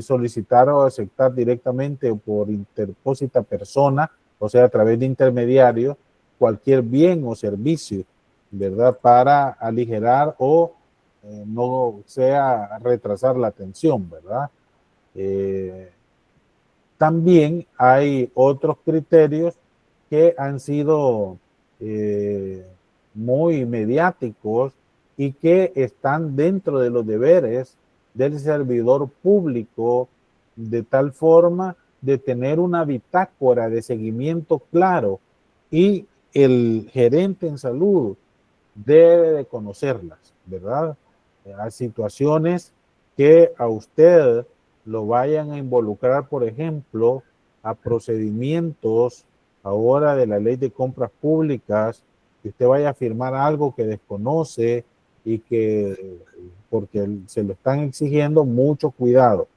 solicitar o aceptar directamente o por interpósita persona, o sea, a través de intermediarios, cualquier bien o servicio, ¿verdad? Para aligerar o no sea retrasar la atención, ¿verdad? También hay otros criterios que han sido muy mediáticos y que están dentro de los deberes del servidor público, de tal forma de tener una bitácora de seguimiento claro, y el gerente en salud debe de conocerlas, ¿verdad? Hay situaciones que a usted lo vayan a involucrar, por ejemplo, a procedimientos ahora de la ley de compras públicas, que usted vaya a firmar algo que desconoce y que, porque se lo están exigiendo, mucho cuidado,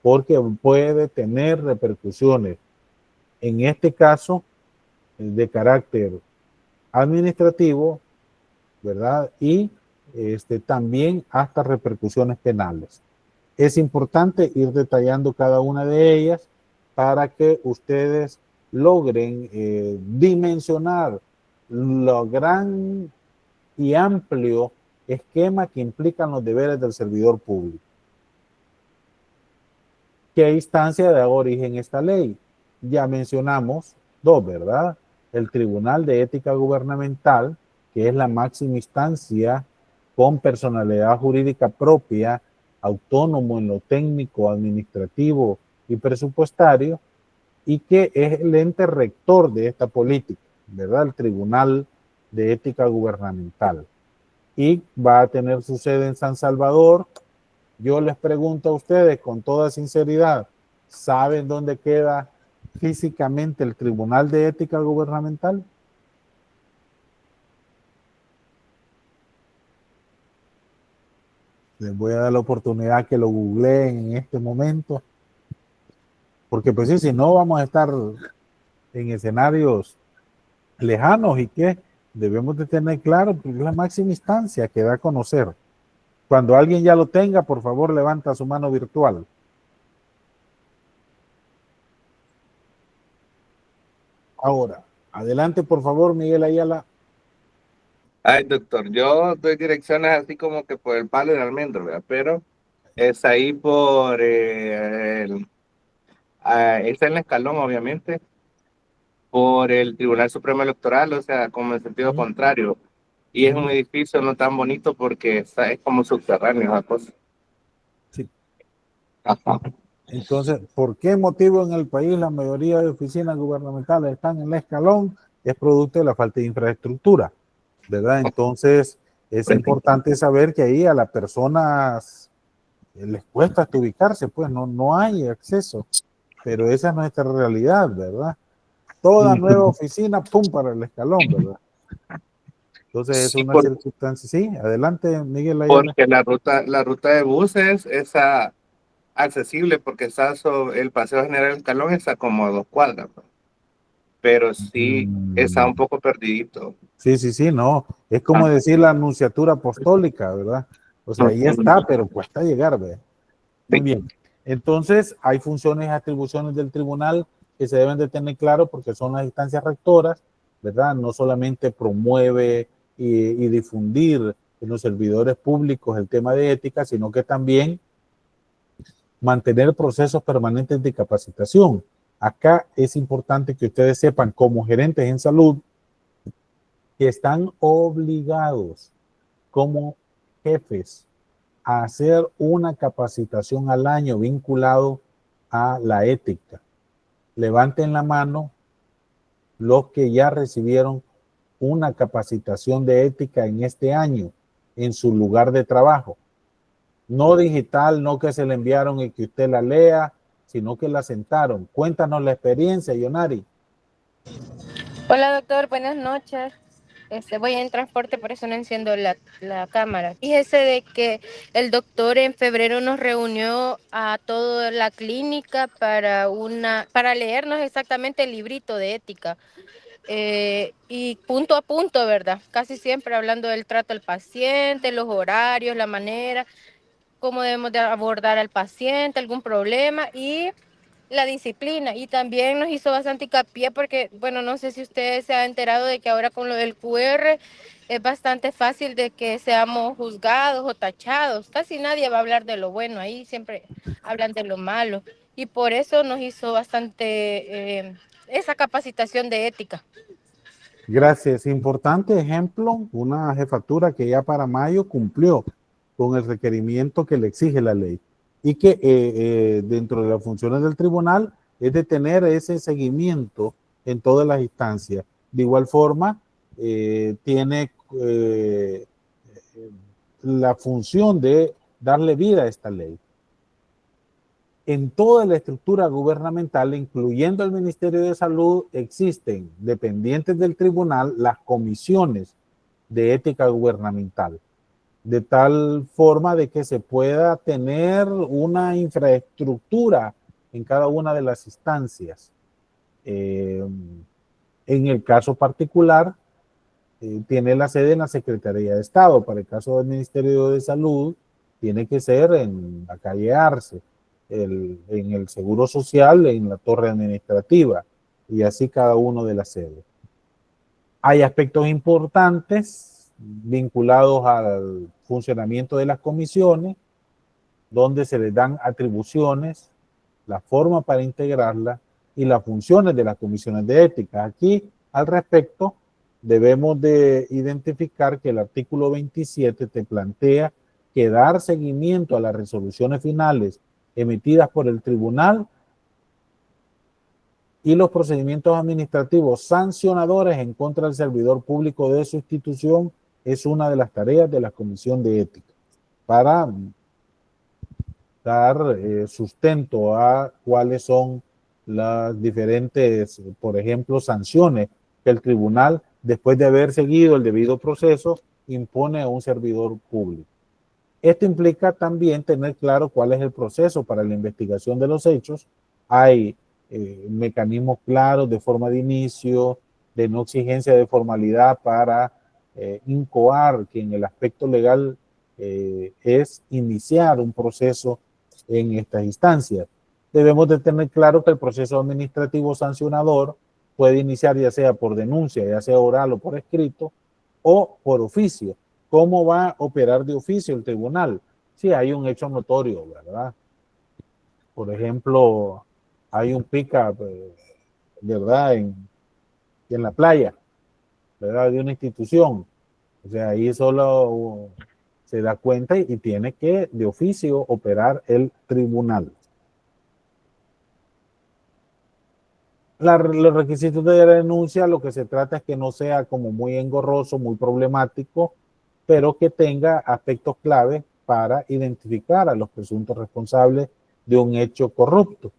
porque puede tener repercusiones, en este caso, de carácter administrativo, ¿verdad? Y también hasta repercusiones penales. Es importante ir detallando cada una de ellas para que ustedes logren dimensionar lo gran y amplio esquema que implican los deberes del servidor público. ¿Qué instancia da origen esta ley? Ya mencionamos dos, ¿verdad? El Tribunal de Ética Gubernamental, que es la máxima instancia con personalidad jurídica propia, autónomo en lo técnico, administrativo y presupuestario, y que es el ente rector de esta política, ¿verdad? El Tribunal de Ética Gubernamental. Y va a tener su sede en San Salvador. Yo les pregunto a ustedes con toda sinceridad, ¿saben dónde queda físicamente el Tribunal de Ética Gubernamental? Les voy a dar la oportunidad que lo googleen en este momento, porque pues sí, si no vamos a estar en escenarios lejanos y que debemos de tener claro, porque es la máxima instancia que da a conocer. Cuando alguien ya lo tenga, por favor, levanta su mano virtual. Ahora, adelante, por favor, Miguel Ayala. Ay, doctor, yo doy direcciones así como que por el palo del almendro, ¿verdad? Pero es ahí por está en el escalón, obviamente, por el Tribunal Supremo Electoral, o sea, como en sentido contrario. Y es un edificio no tan bonito porque es como subterráneo, esa cosa. Sí. Ajá. Entonces, ¿por qué motivo en el país la mayoría de oficinas gubernamentales están en el escalón? Es producto de la falta de infraestructura, ¿verdad? Entonces, es importante saber que ahí a las personas les cuesta hasta ubicarse, pues no hay acceso, pero esa es nuestra realidad, ¿verdad? Toda nueva oficina, pum, para el escalón, ¿verdad? Entonces, es Sí, una circunstancia. Sí, adelante, Miguel Ayala. porque la ruta de buses es accesible porque está sobre el Paseo General Escalón, está como a 2 cuadras, ¿no? Pero sí está un poco perdidito. Sí, no. Es como decir la anunciatura apostólica, ¿verdad? O sea, ahí está, pero cuesta llegar, ¿verdad? Muy bien. Entonces, hay funciones y atribuciones del tribunal que se deben de tener claro porque son las instancias rectoras, ¿verdad? No solamente promueve y difundir en los servidores públicos el tema de ética, sino que también mantener procesos permanentes de capacitación. Acá es importante que ustedes sepan, como gerentes en salud, que están obligados como jefes a hacer una capacitación al año vinculado a la ética. Levanten la mano los que ya recibieron una capacitación de ética en este año en su lugar de trabajo. No digital, no que se le enviaron y que usted la lea, sino que la sentaron. Cuéntanos la experiencia, Yonari. Hola doctor, buenas noches. Voy en transporte, por eso no enciendo la cámara. Fíjese de que el doctor en febrero nos reunió a toda la clínica para leernos exactamente el librito de ética. Y punto a punto, ¿verdad? Casi siempre hablando del trato al paciente, los horarios, la manera, cómo debemos de abordar al paciente, algún problema y la disciplina. Y también nos hizo bastante hincapié porque, bueno, no sé si usted se ha enterado de que ahora con lo del QR es bastante fácil de que seamos juzgados o tachados. Casi nadie va a hablar de lo bueno, ahí siempre hablan de lo malo. Y por eso nos hizo bastante esa capacitación de ética. Gracias. Importante ejemplo, una jefatura que ya para mayo cumplió con el requerimiento que le exige la ley y que dentro de las funciones del tribunal es de tener ese seguimiento en todas las instancias. De igual forma, tiene la función de darle vida a esta ley. En toda la estructura gubernamental, incluyendo el Ministerio de Salud, existen, dependientes del tribunal, las comisiones de ética gubernamental, de tal forma de que se pueda tener una infraestructura en cada una de las instancias. En el caso particular, tiene la sede en la Secretaría de Estado. Para el caso del Ministerio de Salud, tiene que ser en la calle Arce, en el Seguro Social, en la torre administrativa, y así cada uno de las sedes. Hay aspectos importantes vinculados al funcionamiento de las comisiones, donde se les dan atribuciones, la forma para integrarlas y las funciones de las comisiones de ética. Aquí, al respecto, debemos de identificar que el artículo 27 te plantea que dar seguimiento a las resoluciones finales emitidas por el tribunal y los procedimientos administrativos sancionadores en contra del servidor público de su institución es una de las tareas de la Comisión de Ética para dar sustento a cuáles son las diferentes, por ejemplo, sanciones que el tribunal, después de haber seguido el debido proceso, impone a un servidor público. Esto implica también tener claro cuál es el proceso para la investigación de los hechos. Hay mecanismos claros de forma de inicio, de no exigencia de formalidad para incoar que en el aspecto legal es iniciar un proceso en estas instancias. Debemos de tener claro que el proceso administrativo sancionador puede iniciar ya sea por denuncia, ya sea oral o por escrito, o por oficio. ¿Cómo va a operar de oficio el tribunal? Si hay un hecho notorio, ¿verdad? Por ejemplo, hay un pick-up, ¿verdad? En la playa, ¿verdad? De una institución. O sea, ahí solo se da cuenta y tiene que de oficio operar el tribunal. Los requisitos de la denuncia, lo que se trata es que no sea como muy engorroso, muy problemático, pero que tenga aspectos clave para identificar a los presuntos responsables de un hecho corrupto.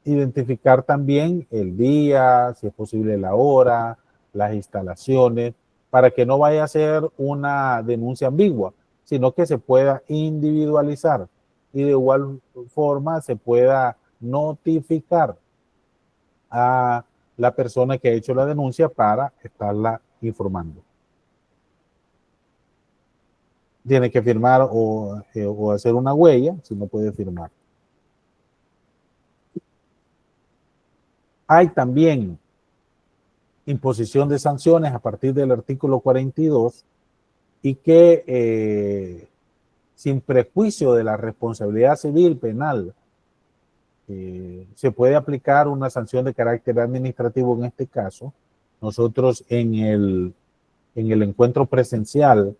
Identificar también el día, si es posible la hora, las instalaciones, para que no vaya a ser una denuncia ambigua, sino que se pueda individualizar y de igual forma se pueda notificar a la persona que ha hecho la denuncia para estarla informando. Tiene que firmar o hacer una huella, si no puede firmar. Hay también imposición de sanciones a partir del artículo 42 y que sin prejuicio de la responsabilidad civil penal se puede aplicar una sanción de carácter administrativo en este caso. Nosotros en el encuentro presencial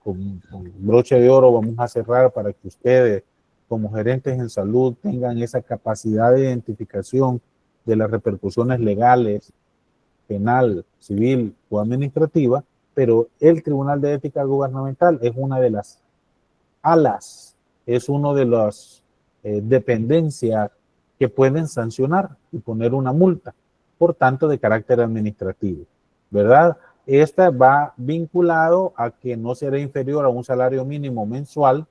con broche de oro vamos a cerrar para que ustedes como gerentes en salud tengan esa capacidad de identificación de las repercusiones legales, penal, civil o administrativa, pero el Tribunal de Ética Gubernamental es una de las alas, es uno de las dependencias que pueden sancionar y poner una multa, por tanto de carácter administrativo, ¿verdad? Esta va vinculado a que no será inferior a un salario mínimo mensual.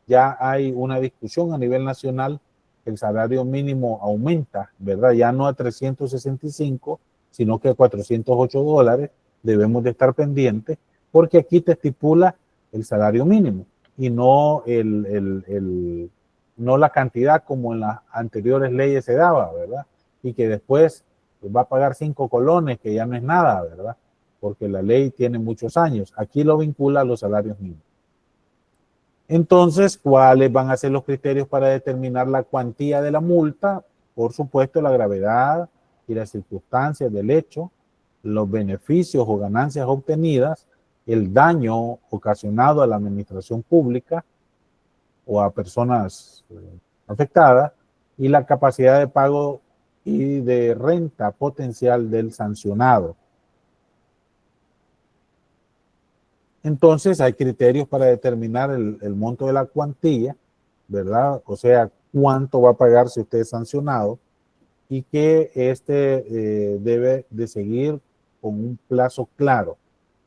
Ya hay una discusión a nivel nacional, el salario mínimo aumenta, ¿verdad? Ya no a 365, sino que a $408, debemos de estar pendientes, porque aquí te estipula el salario mínimo y no no la cantidad como en las anteriores leyes se daba, ¿verdad? Y que después va a pagar 5 colones, que ya no es nada, ¿verdad? Porque la ley tiene muchos años. Aquí lo vincula a los salarios mínimos. Entonces, ¿cuáles van a ser los criterios para determinar la cuantía de la multa? Por supuesto, la gravedad y las circunstancias del hecho, los beneficios o ganancias obtenidas, el daño ocasionado a la administración pública o a personas afectadas y la capacidad de pago y de renta potencial del sancionado. Entonces hay criterios para determinar el monto de la cuantía, ¿verdad? O sea, cuánto va a pagar si usted es sancionado y que debe de seguir con un plazo claro,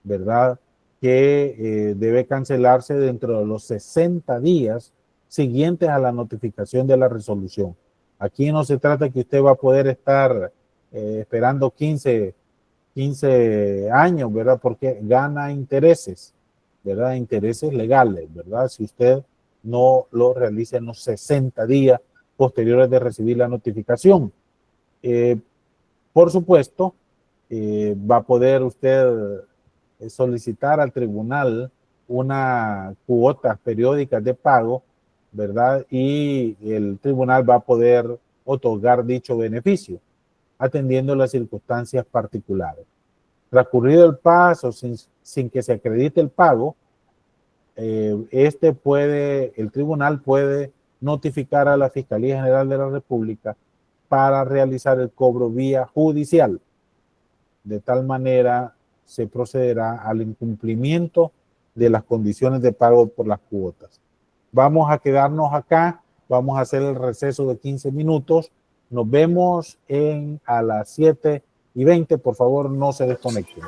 ¿verdad? Que debe cancelarse dentro de los 60 días siguientes a la notificación de la resolución. Aquí no se trata que usted va a poder estar esperando 15 años, ¿verdad? Porque gana intereses, ¿verdad? Intereses legales, ¿verdad? Si usted no lo realiza en los 60 días posteriores de recibir la notificación. Por supuesto, va a poder usted solicitar al tribunal una cuota periódica de pago, ¿verdad? Y el tribunal va a poder otorgar dicho beneficio, atendiendo las circunstancias particulares. Transcurrido el plazo sin que se acredite el pago, el tribunal puede notificar a la Fiscalía General de la República para realizar el cobro vía judicial. De tal manera se procederá al incumplimiento de las condiciones de pago por las cuotas. Vamos a quedarnos acá, vamos a hacer el receso de 15 minutos. Nos vemos a las 7:20. Por favor, no se desconecten.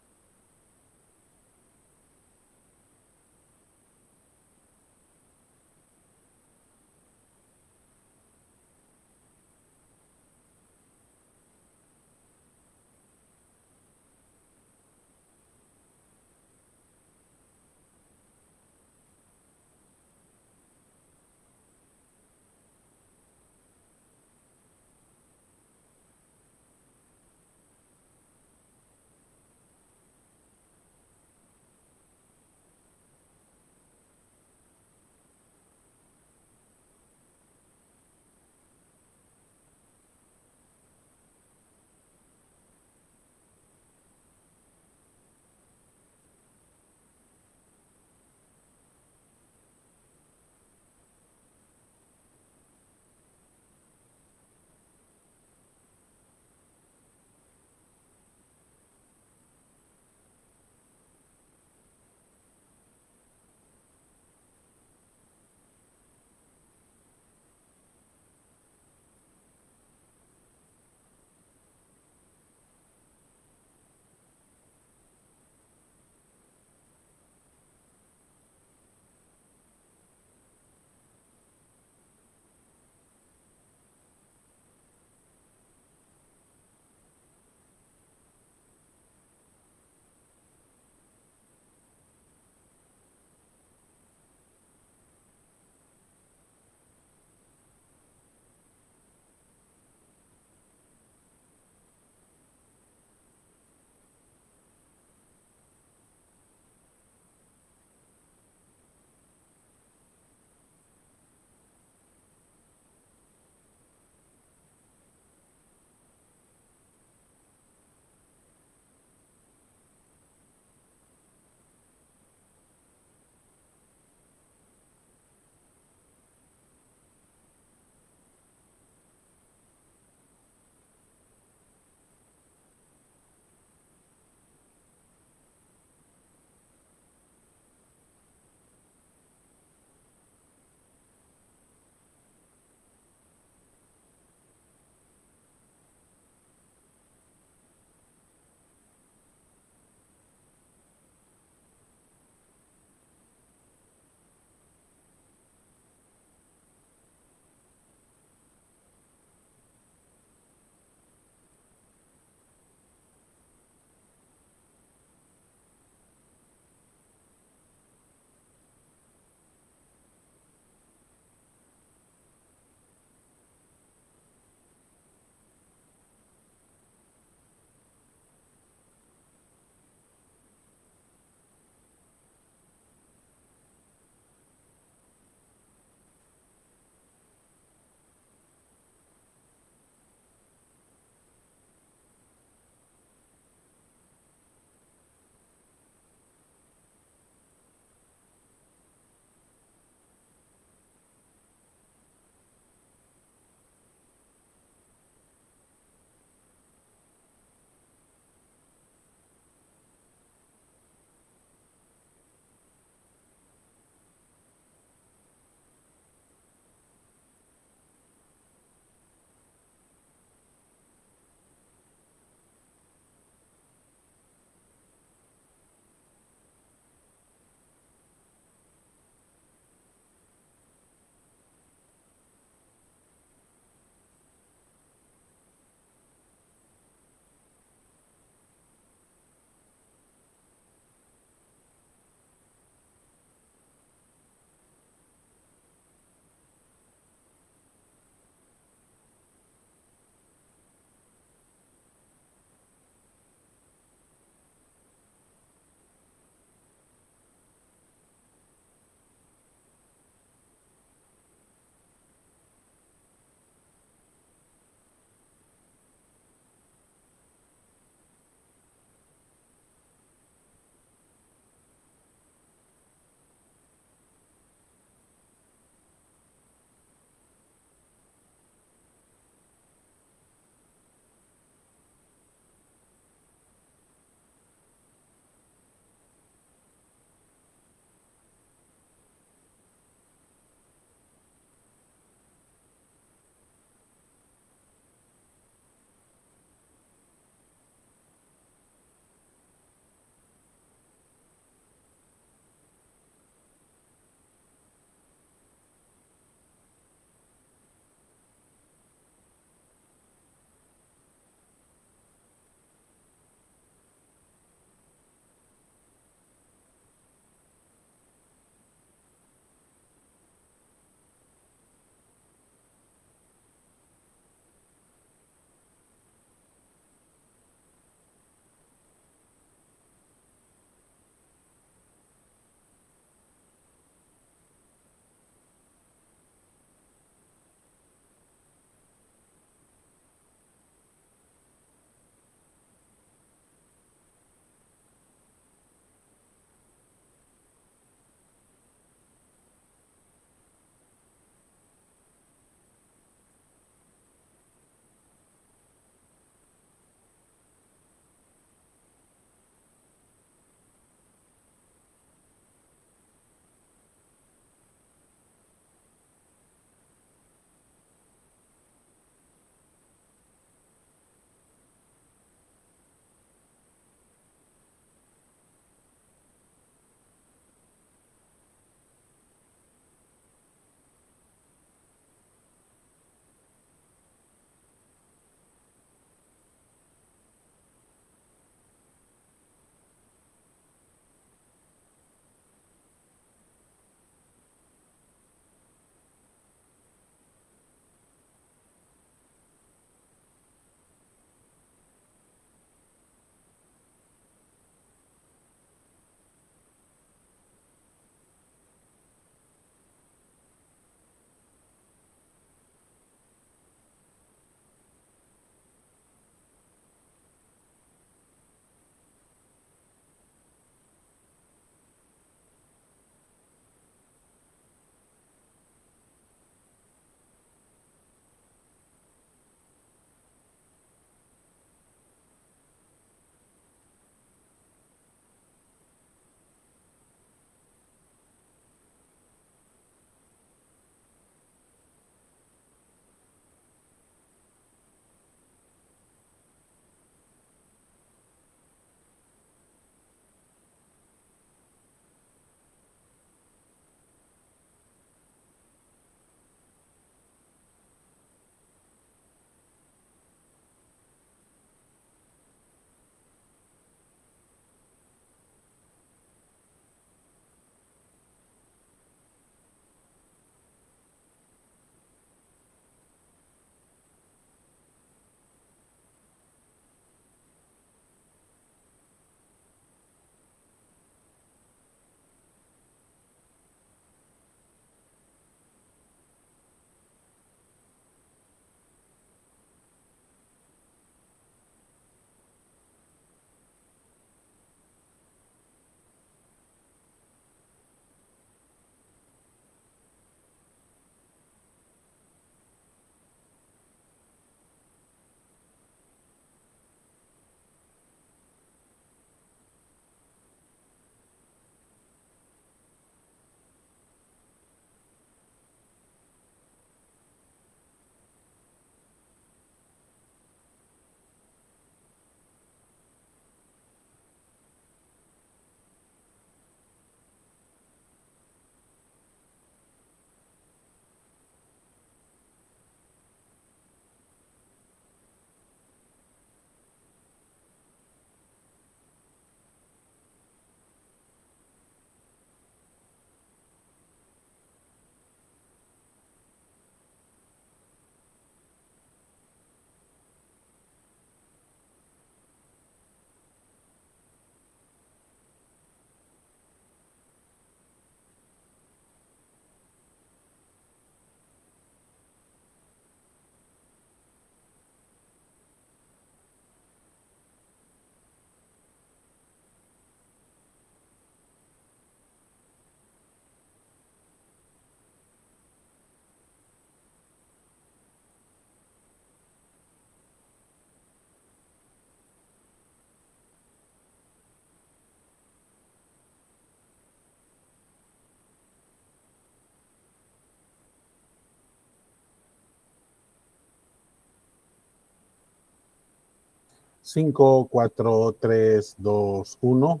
5, 4, 3, 2, 1.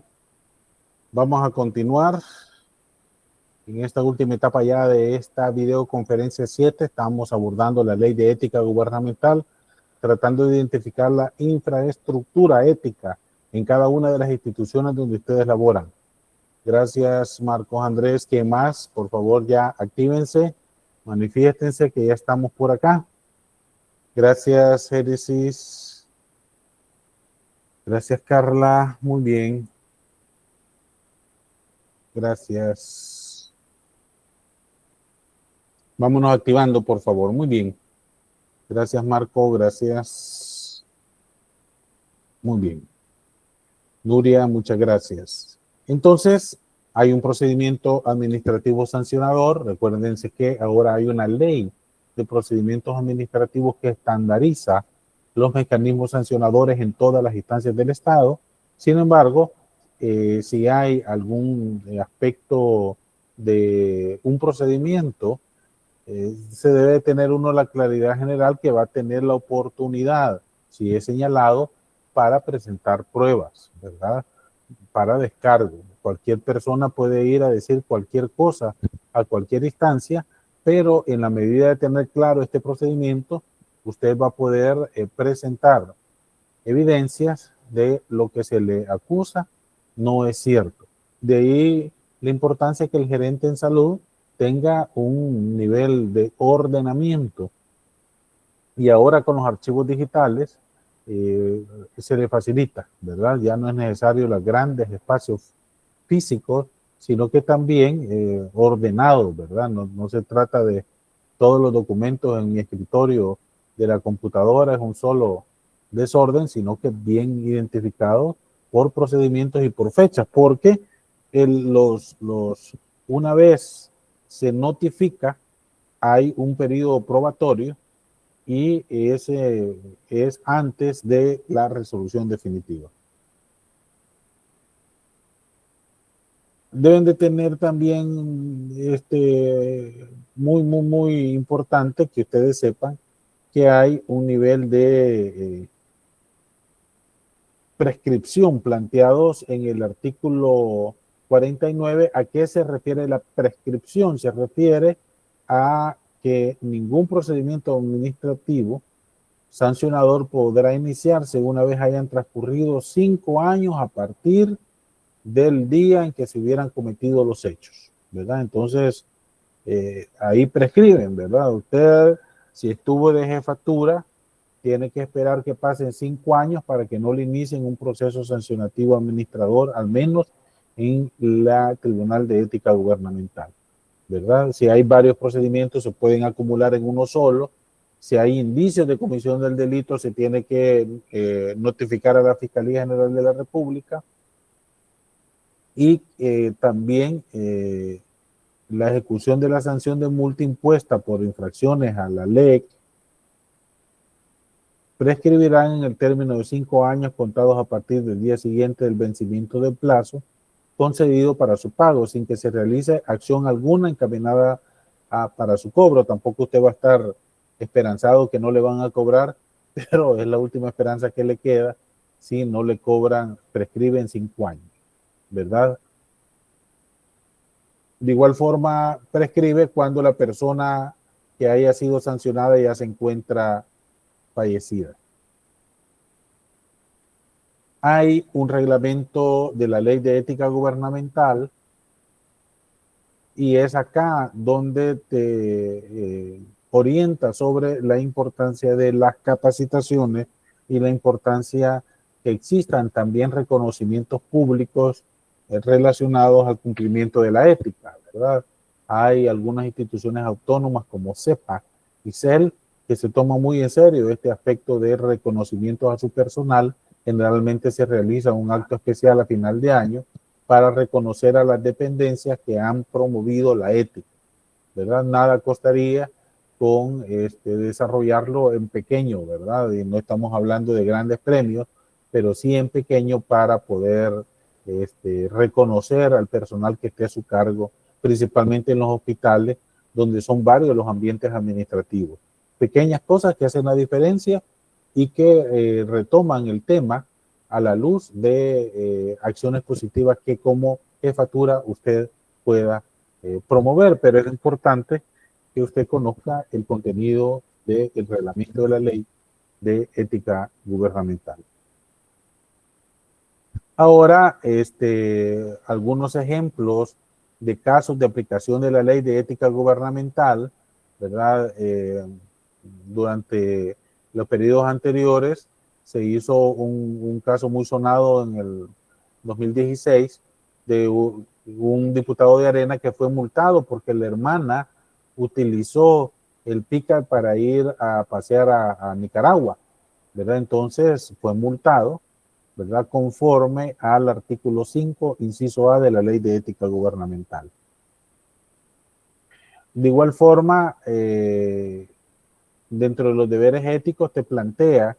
Vamos a continuar. En esta última etapa ya de esta videoconferencia 7, estamos abordando la ley de ética gubernamental, tratando de identificar la infraestructura ética en cada una de las instituciones donde ustedes laboran. Gracias, Marcos Andrés. ¿Quién más? Por favor, ya actívense, manifiéstense que ya estamos por acá. Gracias, Génesis. Gracias, Carla. Muy bien. Gracias. Vámonos activando, por favor. Muy bien. Gracias, Marco. Gracias. Muy bien. Nuria, muchas gracias. Entonces, hay un procedimiento administrativo sancionador. Recuérdense que ahora hay una ley de procedimientos administrativos que estandariza los mecanismos sancionadores en todas las instancias del Estado. Sin embargo, si hay algún aspecto de un procedimiento, se debe tener uno la claridad general que va a tener la oportunidad, si es señalado, para presentar pruebas, ¿verdad? Para descargo. Cualquier persona puede ir a decir cualquier cosa a cualquier instancia, pero en la medida de tener claro este procedimiento, usted va a poder presentar evidencias de lo que se le acusa no es cierto. De ahí la importancia de que el gerente en salud tenga un nivel de ordenamiento. Y ahora con los archivos digitales se le facilita, ¿verdad? Ya no es necesario los grandes espacios físicos, sino que también ordenados, ¿verdad? No se trata de todos los documentos en mi escritorio de la computadora, es un solo desorden, sino que bien identificado por procedimientos y por fechas, porque una vez se notifica, hay un periodo probatorio y ese es antes de la resolución definitiva. Deben de tener también muy importante que ustedes sepan que hay un nivel de prescripción planteados en el artículo 49. ¿A qué se refiere la prescripción? Se refiere a que ningún procedimiento administrativo sancionador podrá iniciarse una vez hayan transcurrido 5 años a partir del día en que se hubieran cometido los hechos, ¿verdad? Entonces, ahí prescriben, ¿verdad? Usted, si estuvo de jefatura, tiene que esperar que pasen 5 años para que no le inicien un proceso sancionativo administrador, al menos en la Tribunal de Ética Gubernamental, ¿verdad? Si hay varios procedimientos, se pueden acumular en uno solo. Si hay indicios de comisión del delito, se tiene que notificar a la Fiscalía General de la República. Y también la ejecución de la sanción de multa impuesta por infracciones a la ley prescribirán en el término de 5 años contados a partir del día siguiente del vencimiento del plazo concedido para su pago, sin que se realice acción alguna encaminada para su cobro. Tampoco usted va a estar esperanzado que no le van a cobrar, pero es la última esperanza que le queda si no le cobran, prescriben 5 años, ¿verdad? De igual forma, prescribe cuando la persona que haya sido sancionada ya se encuentra fallecida. Hay un reglamento de la Ley de Ética Gubernamental y es acá donde te orienta sobre la importancia de las capacitaciones y la importancia que existan también reconocimientos públicos relacionados al cumplimiento de la ética, ¿verdad? Hay algunas instituciones autónomas como CEPA y CEL que se toma muy en serio este aspecto de reconocimiento a su personal. Generalmente se realiza un acto especial a final de año para reconocer a las dependencias que han promovido la ética, ¿verdad? Nada costaría con desarrollarlo en pequeño, ¿verdad? Y no estamos hablando de grandes premios, pero sí en pequeño para poder reconocer al personal que esté a su cargo, principalmente en los hospitales, donde son varios los ambientes administrativos. Pequeñas cosas que hacen la diferencia y que retoman el tema a la luz de acciones positivas que como jefatura usted pueda promover, pero es importante que usted conozca el contenido del reglamento de la ley de ética gubernamental. Ahora, algunos ejemplos de casos de aplicación de la ley de ética gubernamental, ¿verdad? Durante los periodos anteriores se hizo un caso muy sonado en el 2016 de un diputado de Arena que fue multado porque la hermana utilizó el Pica para ir a pasear a Nicaragua, ¿verdad? Entonces fue multado, ¿verdad? Conforme al artículo 5, inciso A de la Ley de Ética Gubernamental. De igual forma, dentro de los deberes éticos te plantea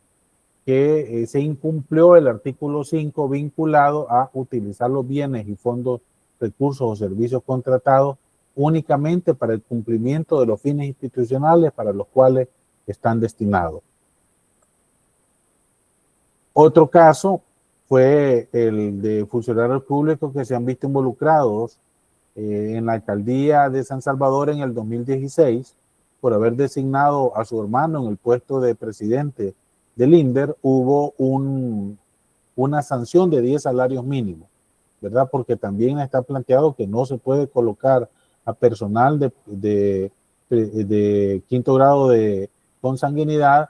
que se incumplió el artículo 5 vinculado a utilizar los bienes y fondos, recursos o servicios contratados únicamente para el cumplimiento de los fines institucionales para los cuales están destinados. Otro caso fue el de funcionarios públicos que se han visto involucrados en la alcaldía de San Salvador en el 2016 por haber designado a su hermano en el puesto de presidente del INDER. Hubo una sanción de 10 salarios mínimos, ¿verdad? Porque también está planteado que no se puede colocar a personal de quinto grado de consanguinidad,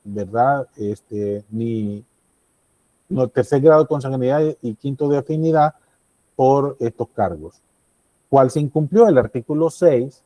¿verdad? Tercer grado de consanguinidad y quinto de afinidad por estos cargos. ¿Cuál se incumplió? El artículo 6,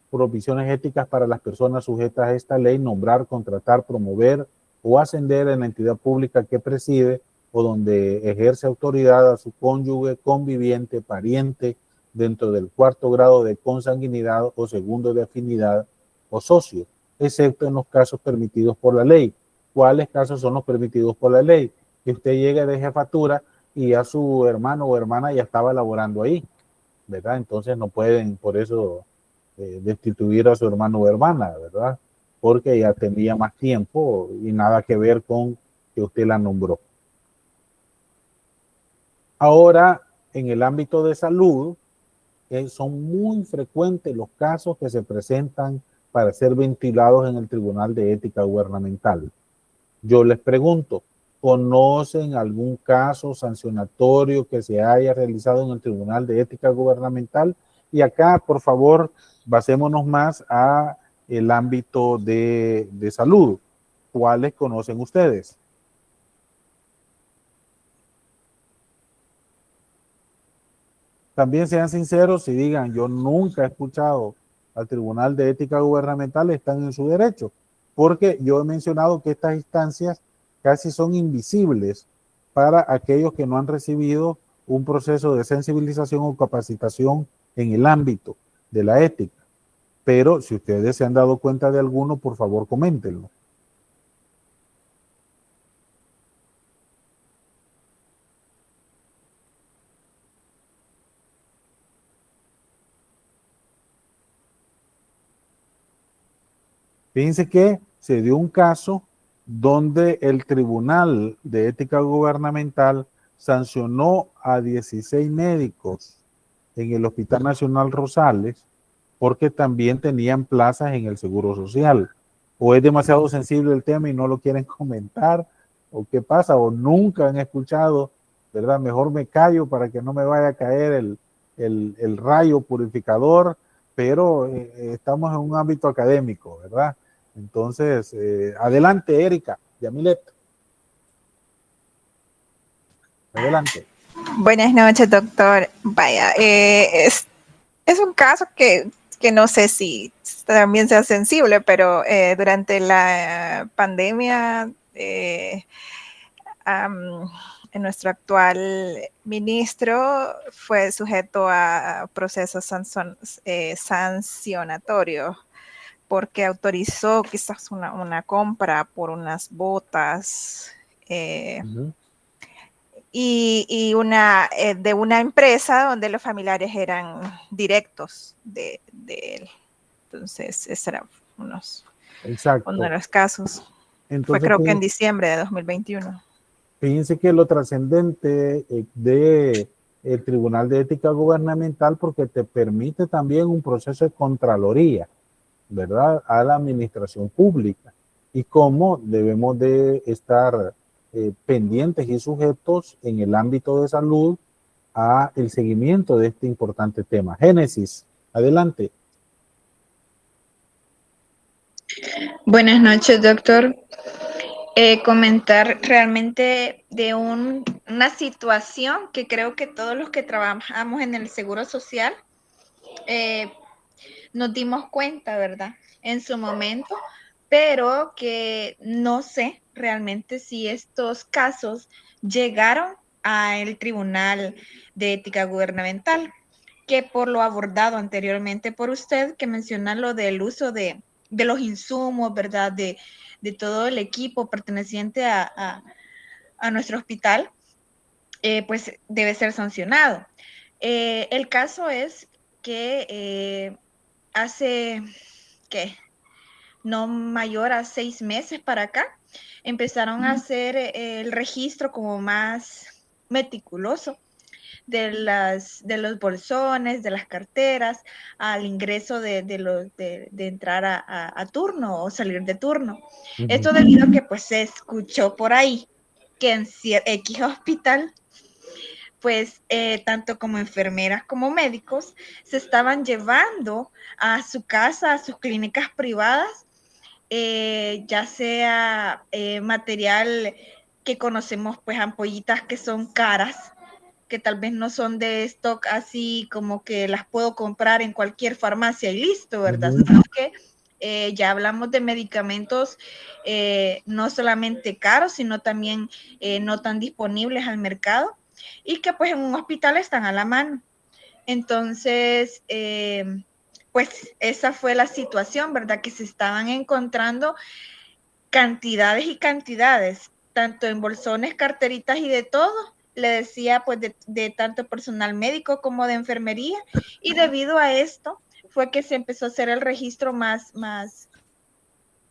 provisiones éticas para las personas sujetas a esta ley, nombrar, contratar, promover o ascender en la entidad pública que preside o donde ejerce autoridad a su cónyuge, conviviente, pariente, dentro del cuarto grado de consanguinidad o segundo de afinidad o socio, excepto en los casos permitidos por la ley. ¿Cuáles casos son los permitidos por la ley? Que usted llegue de jefatura y a su hermano o hermana ya estaba laborando ahí, ¿verdad? Entonces no pueden por eso destituir a su hermano o hermana, ¿verdad? Porque ya tenía más tiempo y nada que ver con que usted la nombró. Ahora, en el ámbito de salud, son muy frecuentes los casos que se presentan para ser ventilados en el Tribunal de Ética Gubernamental. Yo les pregunto, ¿conocen algún caso sancionatorio que se haya realizado en el Tribunal de Ética Gubernamental? Y acá, por favor, basémonos más a el ámbito de salud. ¿Cuáles conocen ustedes? También sean sinceros y digan, yo nunca he escuchado al Tribunal de Ética Gubernamental, están en su derecho, porque yo he mencionado que estas instancias casi son invisibles para aquellos que no han recibido un proceso de sensibilización o capacitación en el ámbito de la ética. Pero si ustedes se han dado cuenta de alguno, por favor, coméntenlo. Fíjense que se dio un caso donde el Tribunal de Ética Gubernamental sancionó a 16 médicos en el Hospital Nacional Rosales porque también tenían plazas en el Seguro Social. O es demasiado sensible el tema y no lo quieren comentar, o qué pasa, o nunca han escuchado, ¿verdad? Mejor me callo para que no me vaya a caer el rayo purificador, pero estamos en un ámbito académico, ¿verdad? Entonces, adelante, Erika Yamilet. Adelante. Buenas noches, doctor. Vaya, es un caso que no sé si también sea sensible, pero durante la pandemia, nuestro actual ministro fue sujeto a procesos sancionatorios porque autorizó quizás una compra por unas botas y de una empresa donde los familiares eran directos de él. Entonces, ese era uno de los casos. Entonces, creo que en diciembre de 2021. Fíjense que lo trascendente de el Tribunal de Ética Gubernamental, porque te permite también un proceso de contraloría, ¿verdad?, a la administración pública, y cómo debemos de estar pendientes y sujetos en el ámbito de salud a el seguimiento de este importante tema. Génesis, adelante. Buenas noches, doctor. Comentar realmente de una situación que creo que todos los que trabajamos en el Seguro Social nos dimos cuenta, ¿verdad? En su momento, pero que no sé realmente si estos casos llegaron al Tribunal de Ética Gubernamental, que por lo abordado anteriormente por usted, que menciona lo del uso de los insumos, ¿verdad? De todo el equipo perteneciente a nuestro hospital, pues debe ser sancionado. El caso es que hace, ¿qué?, no mayor a 6 meses para acá, empezaron a hacer el registro como más meticuloso de los bolsones, de las carteras, al ingreso de entrar a turno o salir de turno. Esto debido a que pues se escuchó por ahí que en X hospital, pues tanto como enfermeras como médicos se estaban llevando a su casa, a sus clínicas privadas, ya sea material que conocemos, pues ampollitas que son caras, que tal vez no son de stock así como que las puedo comprar en cualquier farmacia y listo, ¿verdad? Sino que ya hablamos de medicamentos no solamente caros, sino también no tan disponibles al mercado y que pues en un hospital están a la mano. Entonces, pues esa fue la situación, ¿verdad? Que se estaban encontrando cantidades y cantidades, tanto en bolsones, carteritas y de todo. Le decía pues de tanto personal médico como de enfermería, y debido a esto fue que se empezó a hacer el registro más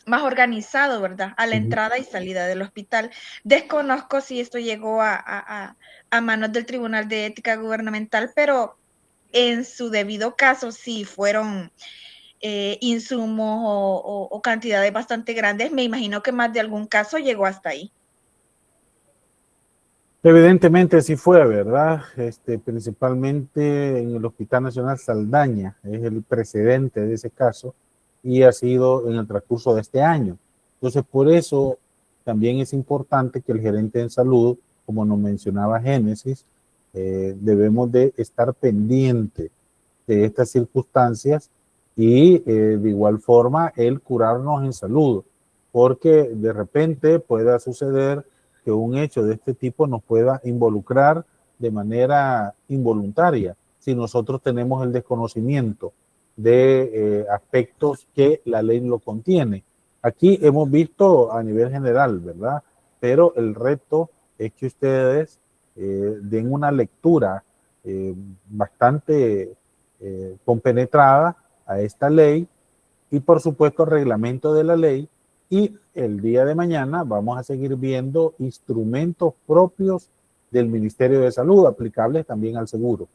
organizado, ¿verdad? A la entrada y salida del hospital. Desconozco si esto llegó a manos del Tribunal de Ética Gubernamental, pero en su debido caso sí fueron insumos o cantidades bastante grandes. Me imagino que más de algún caso llegó hasta ahí. Evidentemente sí fue, ¿verdad? Principalmente en el Hospital Nacional Saldaña, es el precedente de ese caso, y ha sido en el transcurso de este año. Entonces, por eso también es importante que el gerente de salud, como nos mencionaba Génesis, debemos de estar pendiente de estas circunstancias y de igual forma el curarnos en salud, porque de repente pueda suceder que un hecho de este tipo nos pueda involucrar de manera involuntaria si nosotros tenemos el desconocimiento de aspectos que la ley lo contiene. Aquí hemos visto a nivel general, ¿verdad? Pero el reto es que ustedes den una lectura bastante compenetrada a esta ley y por supuesto el reglamento de la ley, y el día de mañana vamos a seguir viendo instrumentos propios del Ministerio de Salud aplicables también al seguro,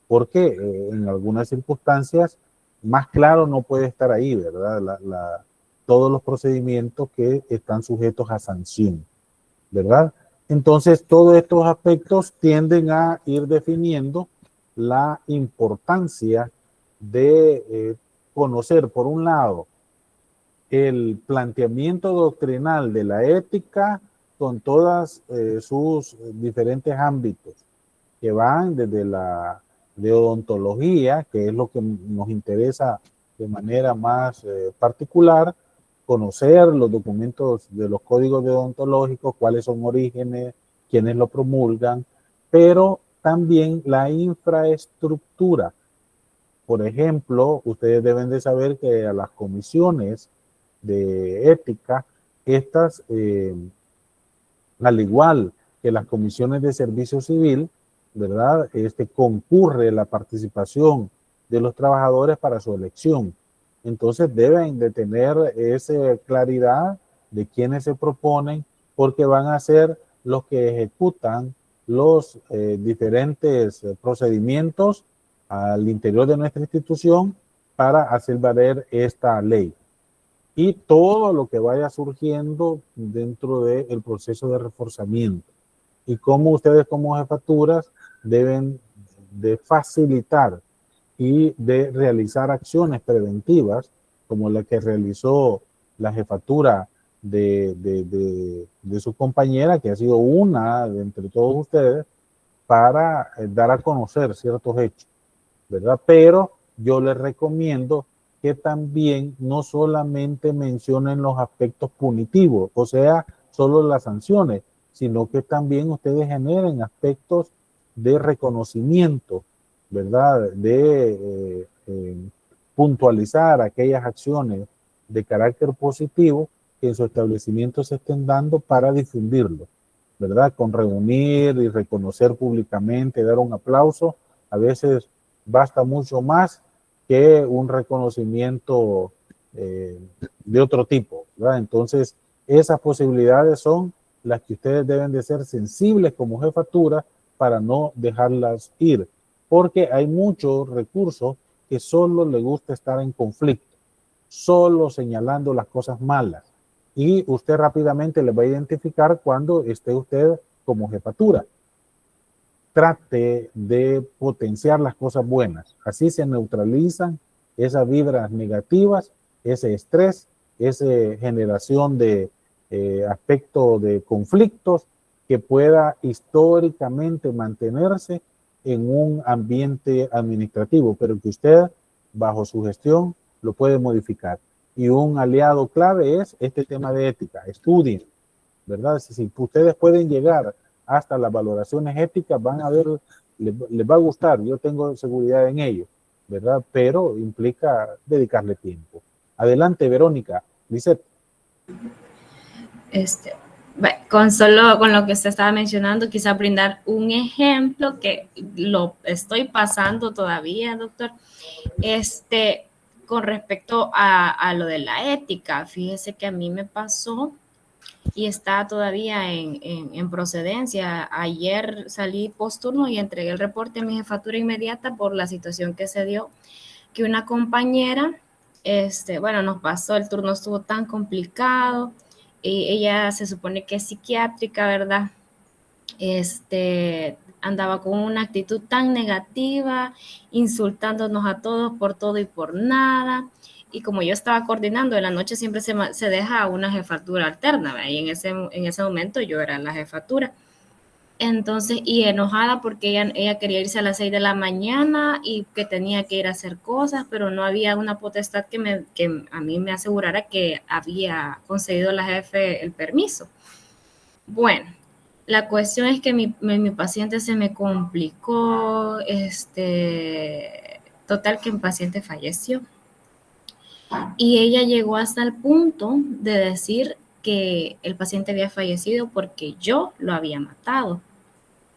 porque en algunas circunstancias más claro no puede estar ahí, ¿verdad? Todos los procedimientos que están sujetos a sanción, ¿verdad? Entonces todos estos aspectos tienden a ir definiendo la importancia de conocer, por un lado, el planteamiento doctrinal de la ética con todas sus diferentes ámbitos, que van desde la de odontología, que es lo que nos interesa de manera más particular, conocer los documentos de los códigos deontológicos, cuáles son orígenes, quiénes lo promulgan, pero también la infraestructura. Por ejemplo, ustedes deben de saber que a las comisiones de ética, estas, al igual que las comisiones de servicio civil, ¿verdad? Concurre la participación de los trabajadores para su elección. Entonces deben de tener esa claridad de quienes se proponen, porque van a ser los que ejecutan los diferentes procedimientos al interior de nuestra institución para hacer valer esta ley. Y todo lo que vaya surgiendo dentro del proceso de reforzamiento. Y cómo ustedes como jefaturas deben de facilitar y de realizar acciones preventivas, como la que realizó la jefatura de su compañera, que ha sido una de entre todos ustedes, para dar a conocer ciertos hechos, ¿verdad? Pero yo les recomiendo que también no solamente mencionen los aspectos punitivos, o sea, solo las sanciones, sino que también ustedes generen aspectos de reconocimiento, ¿verdad? De puntualizar aquellas acciones de carácter positivo que en su establecimiento se estén dando para difundirlo, ¿verdad? Con reunir y reconocer públicamente, dar un aplauso, a veces basta mucho más que un reconocimiento de otro tipo, ¿verdad? Entonces, esas posibilidades son las que ustedes deben de ser sensibles como jefatura para no dejarlas ir, porque hay muchos recursos que solo les gusta estar en conflicto, solo señalando las cosas malas, y usted rápidamente les va a identificar cuando esté usted como jefatura. Trate de potenciar las cosas buenas, así se neutralizan esas vibras negativas, ese estrés, esa generación de aspecto de conflictos que pueda históricamente mantenerse en un ambiente administrativo, pero que usted bajo su gestión lo puede modificar. Y un aliado clave es este tema de ética. Estudien, ¿verdad? Si ustedes pueden llegar hasta las valoraciones éticas, van a ver, les va a gustar, yo tengo seguridad en ello, ¿verdad? Pero implica dedicarle tiempo. Adelante, Verónica. Lisette. Con lo que usted estaba mencionando, quizá brindar un ejemplo que lo estoy pasando todavía, doctor, con respecto a lo de la ética. Fíjese que a mí me pasó y está todavía en procedencia. Ayer salí posturno y entregué el reporte a mi jefatura inmediata por la situación que se dio, que una compañera, nos pasó, el turno estuvo tan complicado, y ella se supone que es psiquiátrica, ¿verdad? Andaba con una actitud tan negativa, insultándonos a todos por todo y por nada. Y como yo estaba coordinando, en la noche siempre se deja una jefatura alterna, ¿verdad? Y en ese momento yo era la jefatura. Entonces, y enojada porque ella quería irse a las 6 de la mañana y que tenía que ir a hacer cosas, pero no había una potestad que a mí me asegurara que había concedido la jefe el permiso. Bueno, la cuestión es que mi paciente se me complicó, total que mi paciente falleció. Y ella llegó hasta el punto de decir que el paciente había fallecido porque yo lo había matado.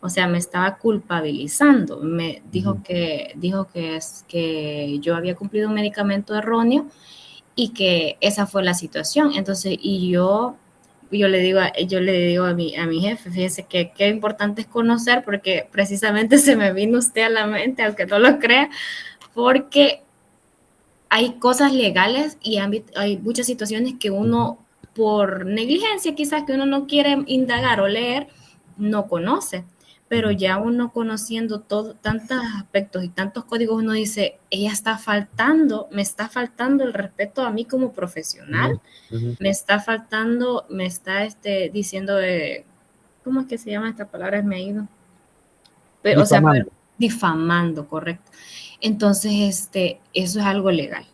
O sea, me estaba culpabilizando. Me dijo que yo había cumplido un medicamento erróneo y que esa fue la situación. Entonces, yo le digo a mi jefe, fíjese que qué importante es conocer, porque precisamente se me vino usted a la mente, aunque no lo crea, porque hay cosas legales y hay muchas situaciones que uno, por negligencia quizás, que uno no quiere indagar o leer, no conoce. Pero ya uno conociendo tantos aspectos y tantos códigos, uno dice, me está faltando el respeto a mí como profesional, me está diciendo, ¿cómo es que se llama esta palabra? Me ha ido. Pero, difamando. Difamando, correcto. Entonces, eso es algo legal.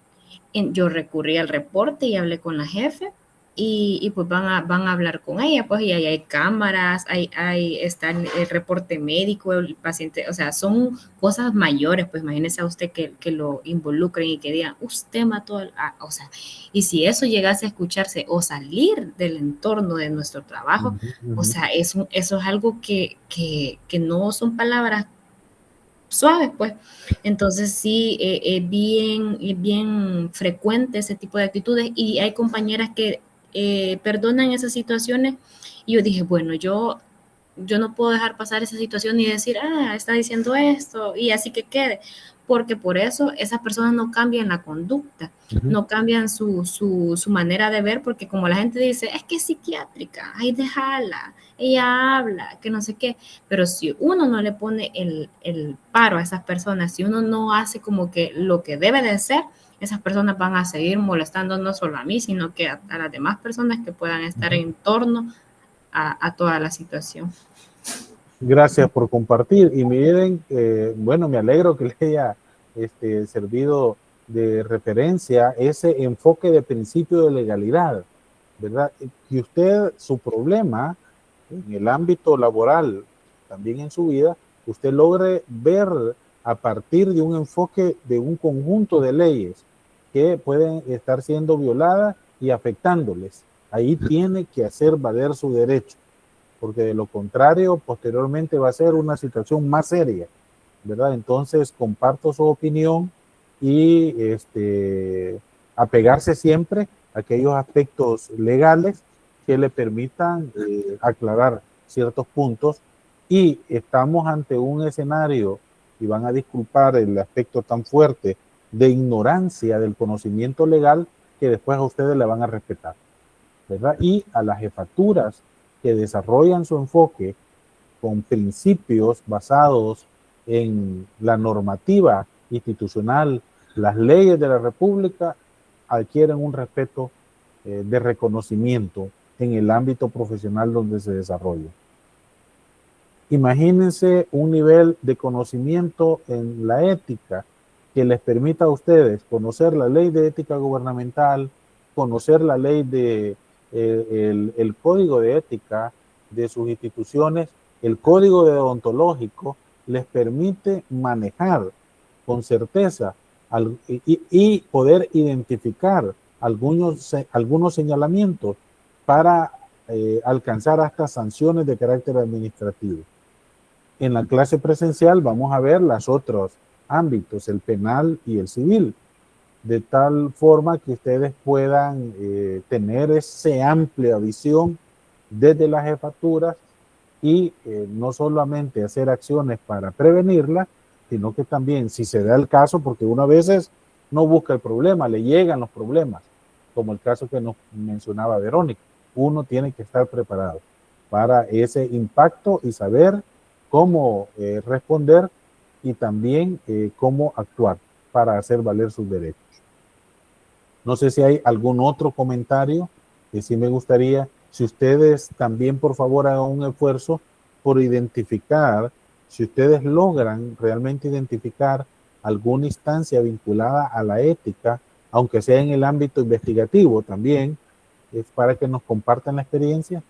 Yo recurrí al reporte y hablé con la jefe, y pues van a hablar con ella, pues, y ahí hay cámaras, está el reporte médico, el paciente, o sea, son cosas mayores, pues imagínese a usted que lo involucren y que digan, usted mató o sea, y si eso llegase a escucharse o salir del entorno de nuestro trabajo, o sea, eso es algo que no son palabras suaves, pues. Entonces sí, es bien frecuente ese tipo de actitudes, y hay compañeras que perdonan esas situaciones. Y yo dije, bueno, yo no puedo dejar pasar esa situación y decir, está diciendo esto y así que quede, porque por eso esas personas no cambian la conducta, no cambian su manera de ver, porque como la gente dice, es que es psiquiátrica, ay, déjala, ella habla, que no sé qué, pero si uno no le pone el paro a esas personas, si uno no hace como que lo que debe de ser, esas personas van a seguir molestando no solo a mí, sino que a las demás personas que puedan estar en torno a toda la situación. Gracias por compartir. Y miren, bueno, me alegro que le haya servido de referencia ese enfoque de principio de legalidad, ¿verdad? Que usted, su problema en el ámbito laboral, también en su vida, usted logre ver a partir de un enfoque de un conjunto de leyes que pueden estar siendo violadas y afectándoles. Ahí tiene que hacer valer su derecho, porque de lo contrario, posteriormente va a ser una situación más seria, ¿verdad? Entonces, comparto su opinión y apegarse siempre a aquellos aspectos legales que le permitan aclarar ciertos puntos. Y estamos ante un escenario, y van a disculpar el aspecto tan fuerte, de ignorancia del conocimiento legal, que después a ustedes le van a respetar, ¿verdad? Y a las jefaturas que desarrollan su enfoque con principios basados en la normativa institucional, las leyes de la República, adquieren un respeto de reconocimiento en el ámbito profesional donde se desarrolla. Imagínense un nivel de conocimiento en la ética que les permita a ustedes conocer la ley de ética gubernamental, conocer la ley de el código de ética de sus instituciones, el código deontológico, les permite manejar con certeza y poder identificar algunos señalamientos para alcanzar hasta sanciones de carácter administrativo. En la clase presencial vamos a ver los otros ámbitos, el penal y el civil, de tal forma que ustedes puedan tener esa amplia visión desde las jefaturas y no solamente hacer acciones para prevenirla, sino que también, si se da el caso, porque uno a veces no busca el problema, le llegan los problemas, como el caso que nos mencionaba Verónica, uno tiene que estar preparado para ese impacto y saber cómo responder y también cómo actuar para hacer valer sus derechos. No sé si hay algún otro comentario que sí me gustaría, si ustedes también por favor hagan un esfuerzo por identificar, si ustedes logran realmente identificar alguna instancia vinculada a la ética, aunque sea en el ámbito investigativo también, es para que nos compartan la experiencia.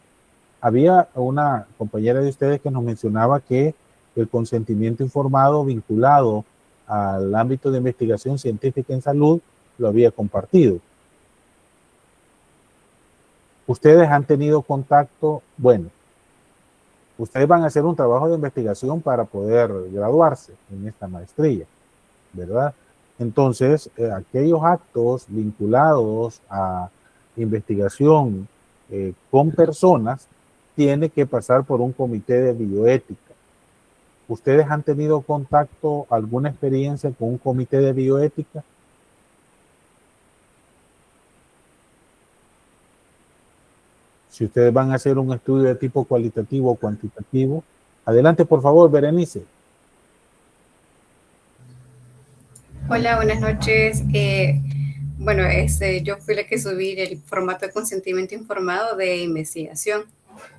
Había una compañera de ustedes que nos mencionaba que el consentimiento informado vinculado al ámbito de investigación científica en salud lo había compartido. Ustedes han tenido contacto, bueno, ustedes van a hacer un trabajo de investigación para poder graduarse en esta maestría, ¿verdad? Entonces, aquellos actos vinculados a investigación con personas tiene que pasar por un comité de bioética. ¿Ustedes han tenido contacto, alguna experiencia con un comité de bioética? Si ustedes van a hacer un estudio de tipo cualitativo o cuantitativo. Adelante, por favor, Berenice. Hola, buenas noches. Bueno, yo fui la que subí el formato de consentimiento informado de investigación.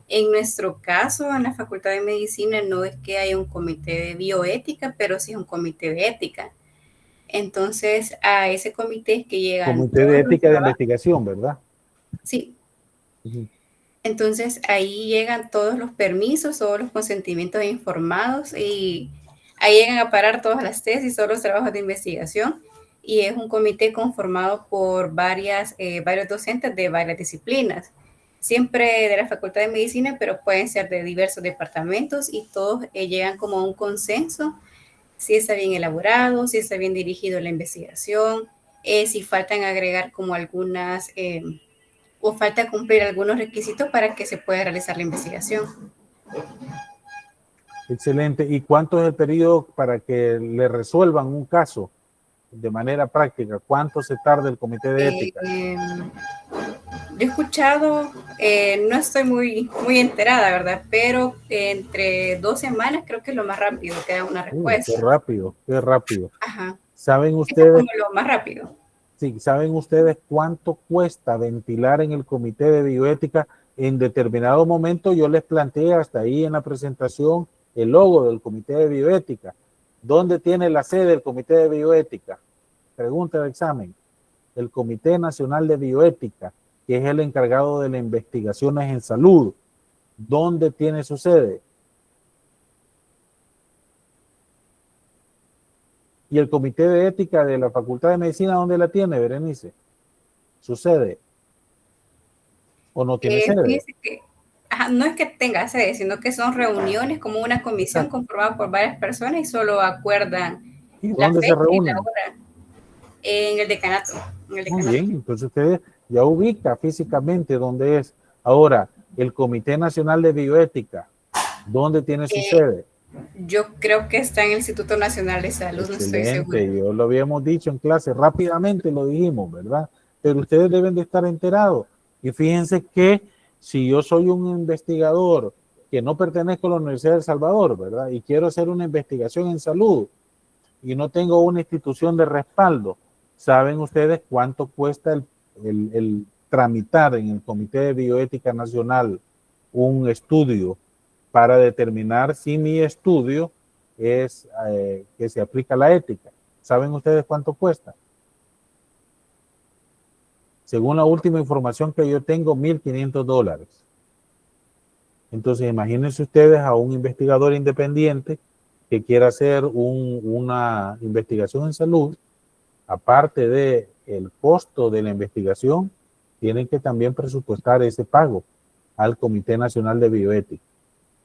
En nuestro caso, en la Facultad de Medicina, no es que haya un comité de bioética, pero sí un comité de ética. Entonces, a ese comité es que llegan... Comité de ética de investigación, ¿verdad? Sí. Entonces, ahí llegan todos los permisos, todos los consentimientos informados y ahí llegan a parar todas las tesis, todos los trabajos de investigación. Y es un comité conformado por varios docentes de varias disciplinas. Siempre de la Facultad de Medicina, pero pueden ser de diversos departamentos y todos llegan como a un consenso, si está bien elaborado, si está bien dirigido la investigación, si faltan agregar como algunas o falta cumplir algunos requisitos para que se pueda realizar la investigación. Excelente. ¿Y cuánto es el periodo para que le resuelvan un caso de manera práctica? ¿Cuánto se tarda el comité de ética? Yo he escuchado, no estoy muy enterada, ¿verdad? Pero entre 2 semanas creo que es lo más rápido que da una respuesta. Qué rápido, qué rápido. Ajá. ¿Saben Eso ustedes? es como lo más rápido. Sí, ¿saben ustedes cuánto cuesta ventilar en el comité de bioética? En determinado momento yo les planteé hasta ahí en la presentación el logo del comité de bioética. ¿Dónde tiene la sede el comité de bioética? Pregunta de examen. El Comité Nacional de Bioética, que es el encargado de las investigaciones en salud. ¿Dónde tiene su sede? ¿Y el Comité de Ética de la Facultad de Medicina dónde la tiene, Berenice? ¿Su sede? ¿O no tiene sede? Que, no es que tenga sede, sino que son reuniones como una comisión conformada por varias personas y solo acuerdan ¿Y la dónde fecha se reúnen? y la hora. En el decanato. Muy bien, entonces ustedes ya ubica físicamente dónde es. Ahora, el Comité Nacional de Bioética, ¿dónde tiene su sede? Yo creo que está en el Instituto Nacional de Salud, no estoy segura. Yo lo habíamos dicho en clase, rápidamente lo dijimos, ¿verdad? Pero ustedes deben de estar enterados. Y fíjense que si yo soy un investigador que no pertenezco a la Universidad de El Salvador, ¿verdad? Y quiero hacer una investigación en salud y no tengo una institución de respaldo, ¿saben ustedes cuánto cuesta el tramitar en el Comité de Bioética Nacional un estudio para determinar si mi estudio es que se aplica la ética? ¿Saben ustedes cuánto cuesta? Según la última información que yo tengo, $1,500. Entonces, imagínense ustedes a un investigador independiente que quiera hacer una investigación en salud, aparte del costo de la investigación, tienen que también presupuestar ese pago al Comité Nacional de Bioética,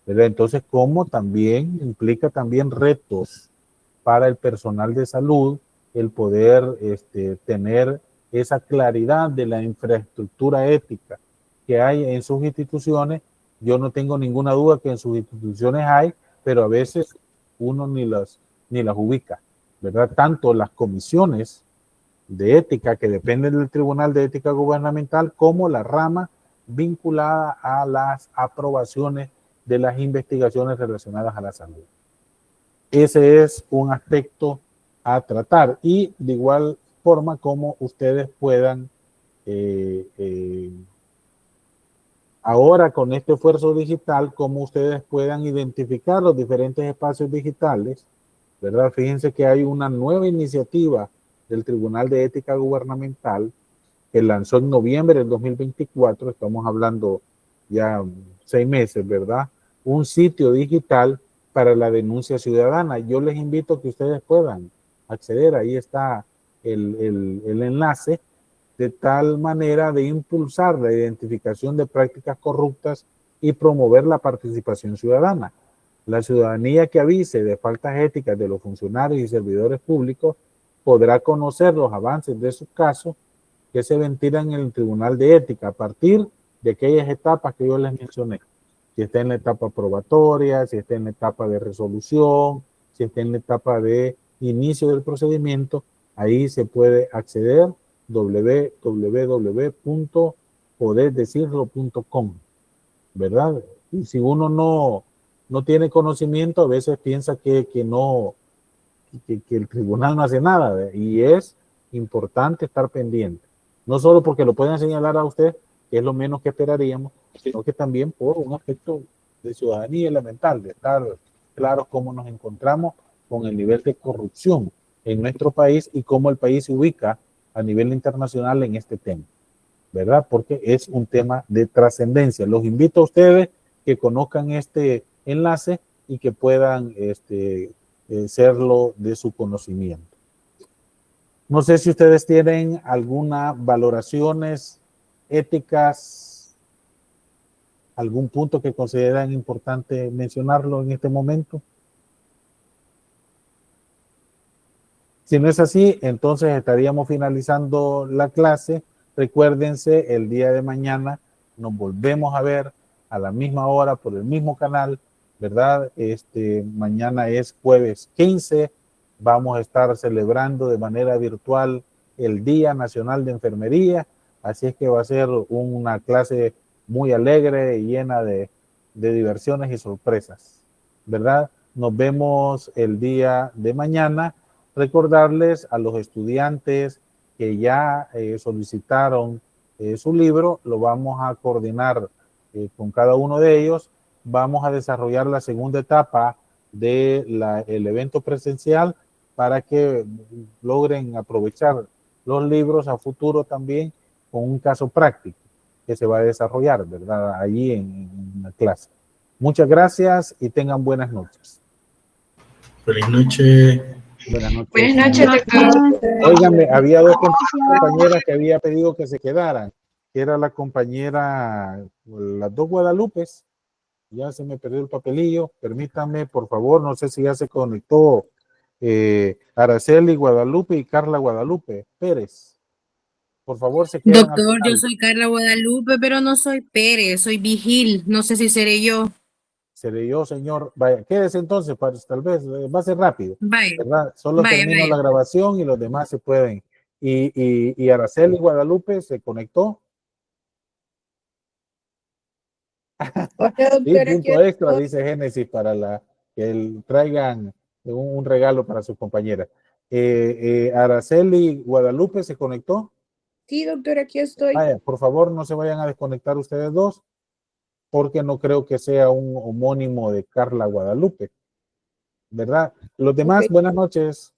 ¿verdad? Entonces, como también implica también retos para el personal de salud, el poder tener esa claridad de la infraestructura ética que hay en sus instituciones. Yo no tengo ninguna duda que en sus instituciones hay, pero a veces uno ni las ubica, ¿verdad? Tanto las comisiones de ética que dependen del Tribunal de Ética Gubernamental como la rama vinculada a las aprobaciones de las investigaciones relacionadas a la salud. Ese es un aspecto a tratar y de igual forma como ustedes puedan ahora con este esfuerzo digital, como ustedes puedan identificar los diferentes espacios digitales, ¿verdad? Fíjense que hay una nueva iniciativa del Tribunal de Ética Gubernamental que lanzó en noviembre del 2024, estamos hablando ya 6 meses, ¿verdad? Un sitio digital para la denuncia ciudadana. Yo les invito a que ustedes puedan acceder, ahí está el enlace, de tal manera de impulsar la identificación de prácticas corruptas y promover la participación ciudadana. La ciudadanía que avise de faltas éticas de los funcionarios y servidores públicos podrá conocer los avances de sus casos que se ventilan en el Tribunal de Ética a partir de aquellas etapas que yo les mencioné. Si está en la etapa probatoria, si está en la etapa de resolución, si está en la etapa de inicio del procedimiento, ahí se puede acceder www.poderdecirlo.com, ¿verdad? Y si uno no tiene conocimiento, a veces piensa que el tribunal no hace nada, ¿verdad? Y es importante estar pendiente, no solo porque lo pueden señalar a usted, que es lo menos que esperaríamos, sino que también por un aspecto de ciudadanía elemental, de estar claros cómo nos encontramos con el nivel de corrupción en nuestro país y cómo el país se ubica a nivel internacional en este tema, ¿verdad? Porque es un tema de trascendencia. Los invito a ustedes que conozcan este enlace y que puedan serlo de su conocimiento. No sé si ustedes tienen alguna valoraciones éticas, algún punto que consideran importante mencionarlo en este momento. Si no es así, entonces estaríamos finalizando la clase Recuérdense, el día de mañana nos volvemos a ver a la misma hora por el mismo canal, ¿verdad? Mañana es jueves 15, vamos a estar celebrando de manera virtual el Día Nacional de Enfermería, así es que va a ser una clase muy alegre y llena de diversiones y sorpresas, ¿verdad? Nos vemos el día de mañana. Recordarles a los estudiantes que ya solicitaron su libro, lo vamos a coordinar con cada uno de ellos. Vamos a desarrollar la segunda etapa del evento presencial para que logren aprovechar los libros a futuro también con un caso práctico que se va a desarrollar, ¿verdad? Allí en la clase. Muchas gracias y tengan buenas noches. Feliz noche. Buenas noches. Buenas noches, doctor. Óigame, había dos compañeras que había pedido que se quedaran, que era la compañera, las dos Guadalupes. Ya se me perdió el papelillo. Permítanme, por favor, no sé si ya se conectó Araceli Guadalupe y Carla Guadalupe Pérez. Por favor, se quedan. Doctor, yo soy Carla Guadalupe, pero no soy Pérez, soy Vigil. No sé si seré yo. Seré yo, señor. Vaya, quédese entonces, tal vez va a ser rápido. Vaya, ¿verdad? Solo termino la grabación y los demás se pueden. Y Araceli Guadalupe se conectó. Sí, punto extra, dice Génesis, para que traigan un regalo para su compañera. Araceli Guadalupe se conectó. Sí, doctor, aquí estoy. Vaya, por favor, no se vayan a desconectar ustedes dos, porque no creo que sea un homónimo de Carla Guadalupe, ¿verdad? Los demás, buenas noches.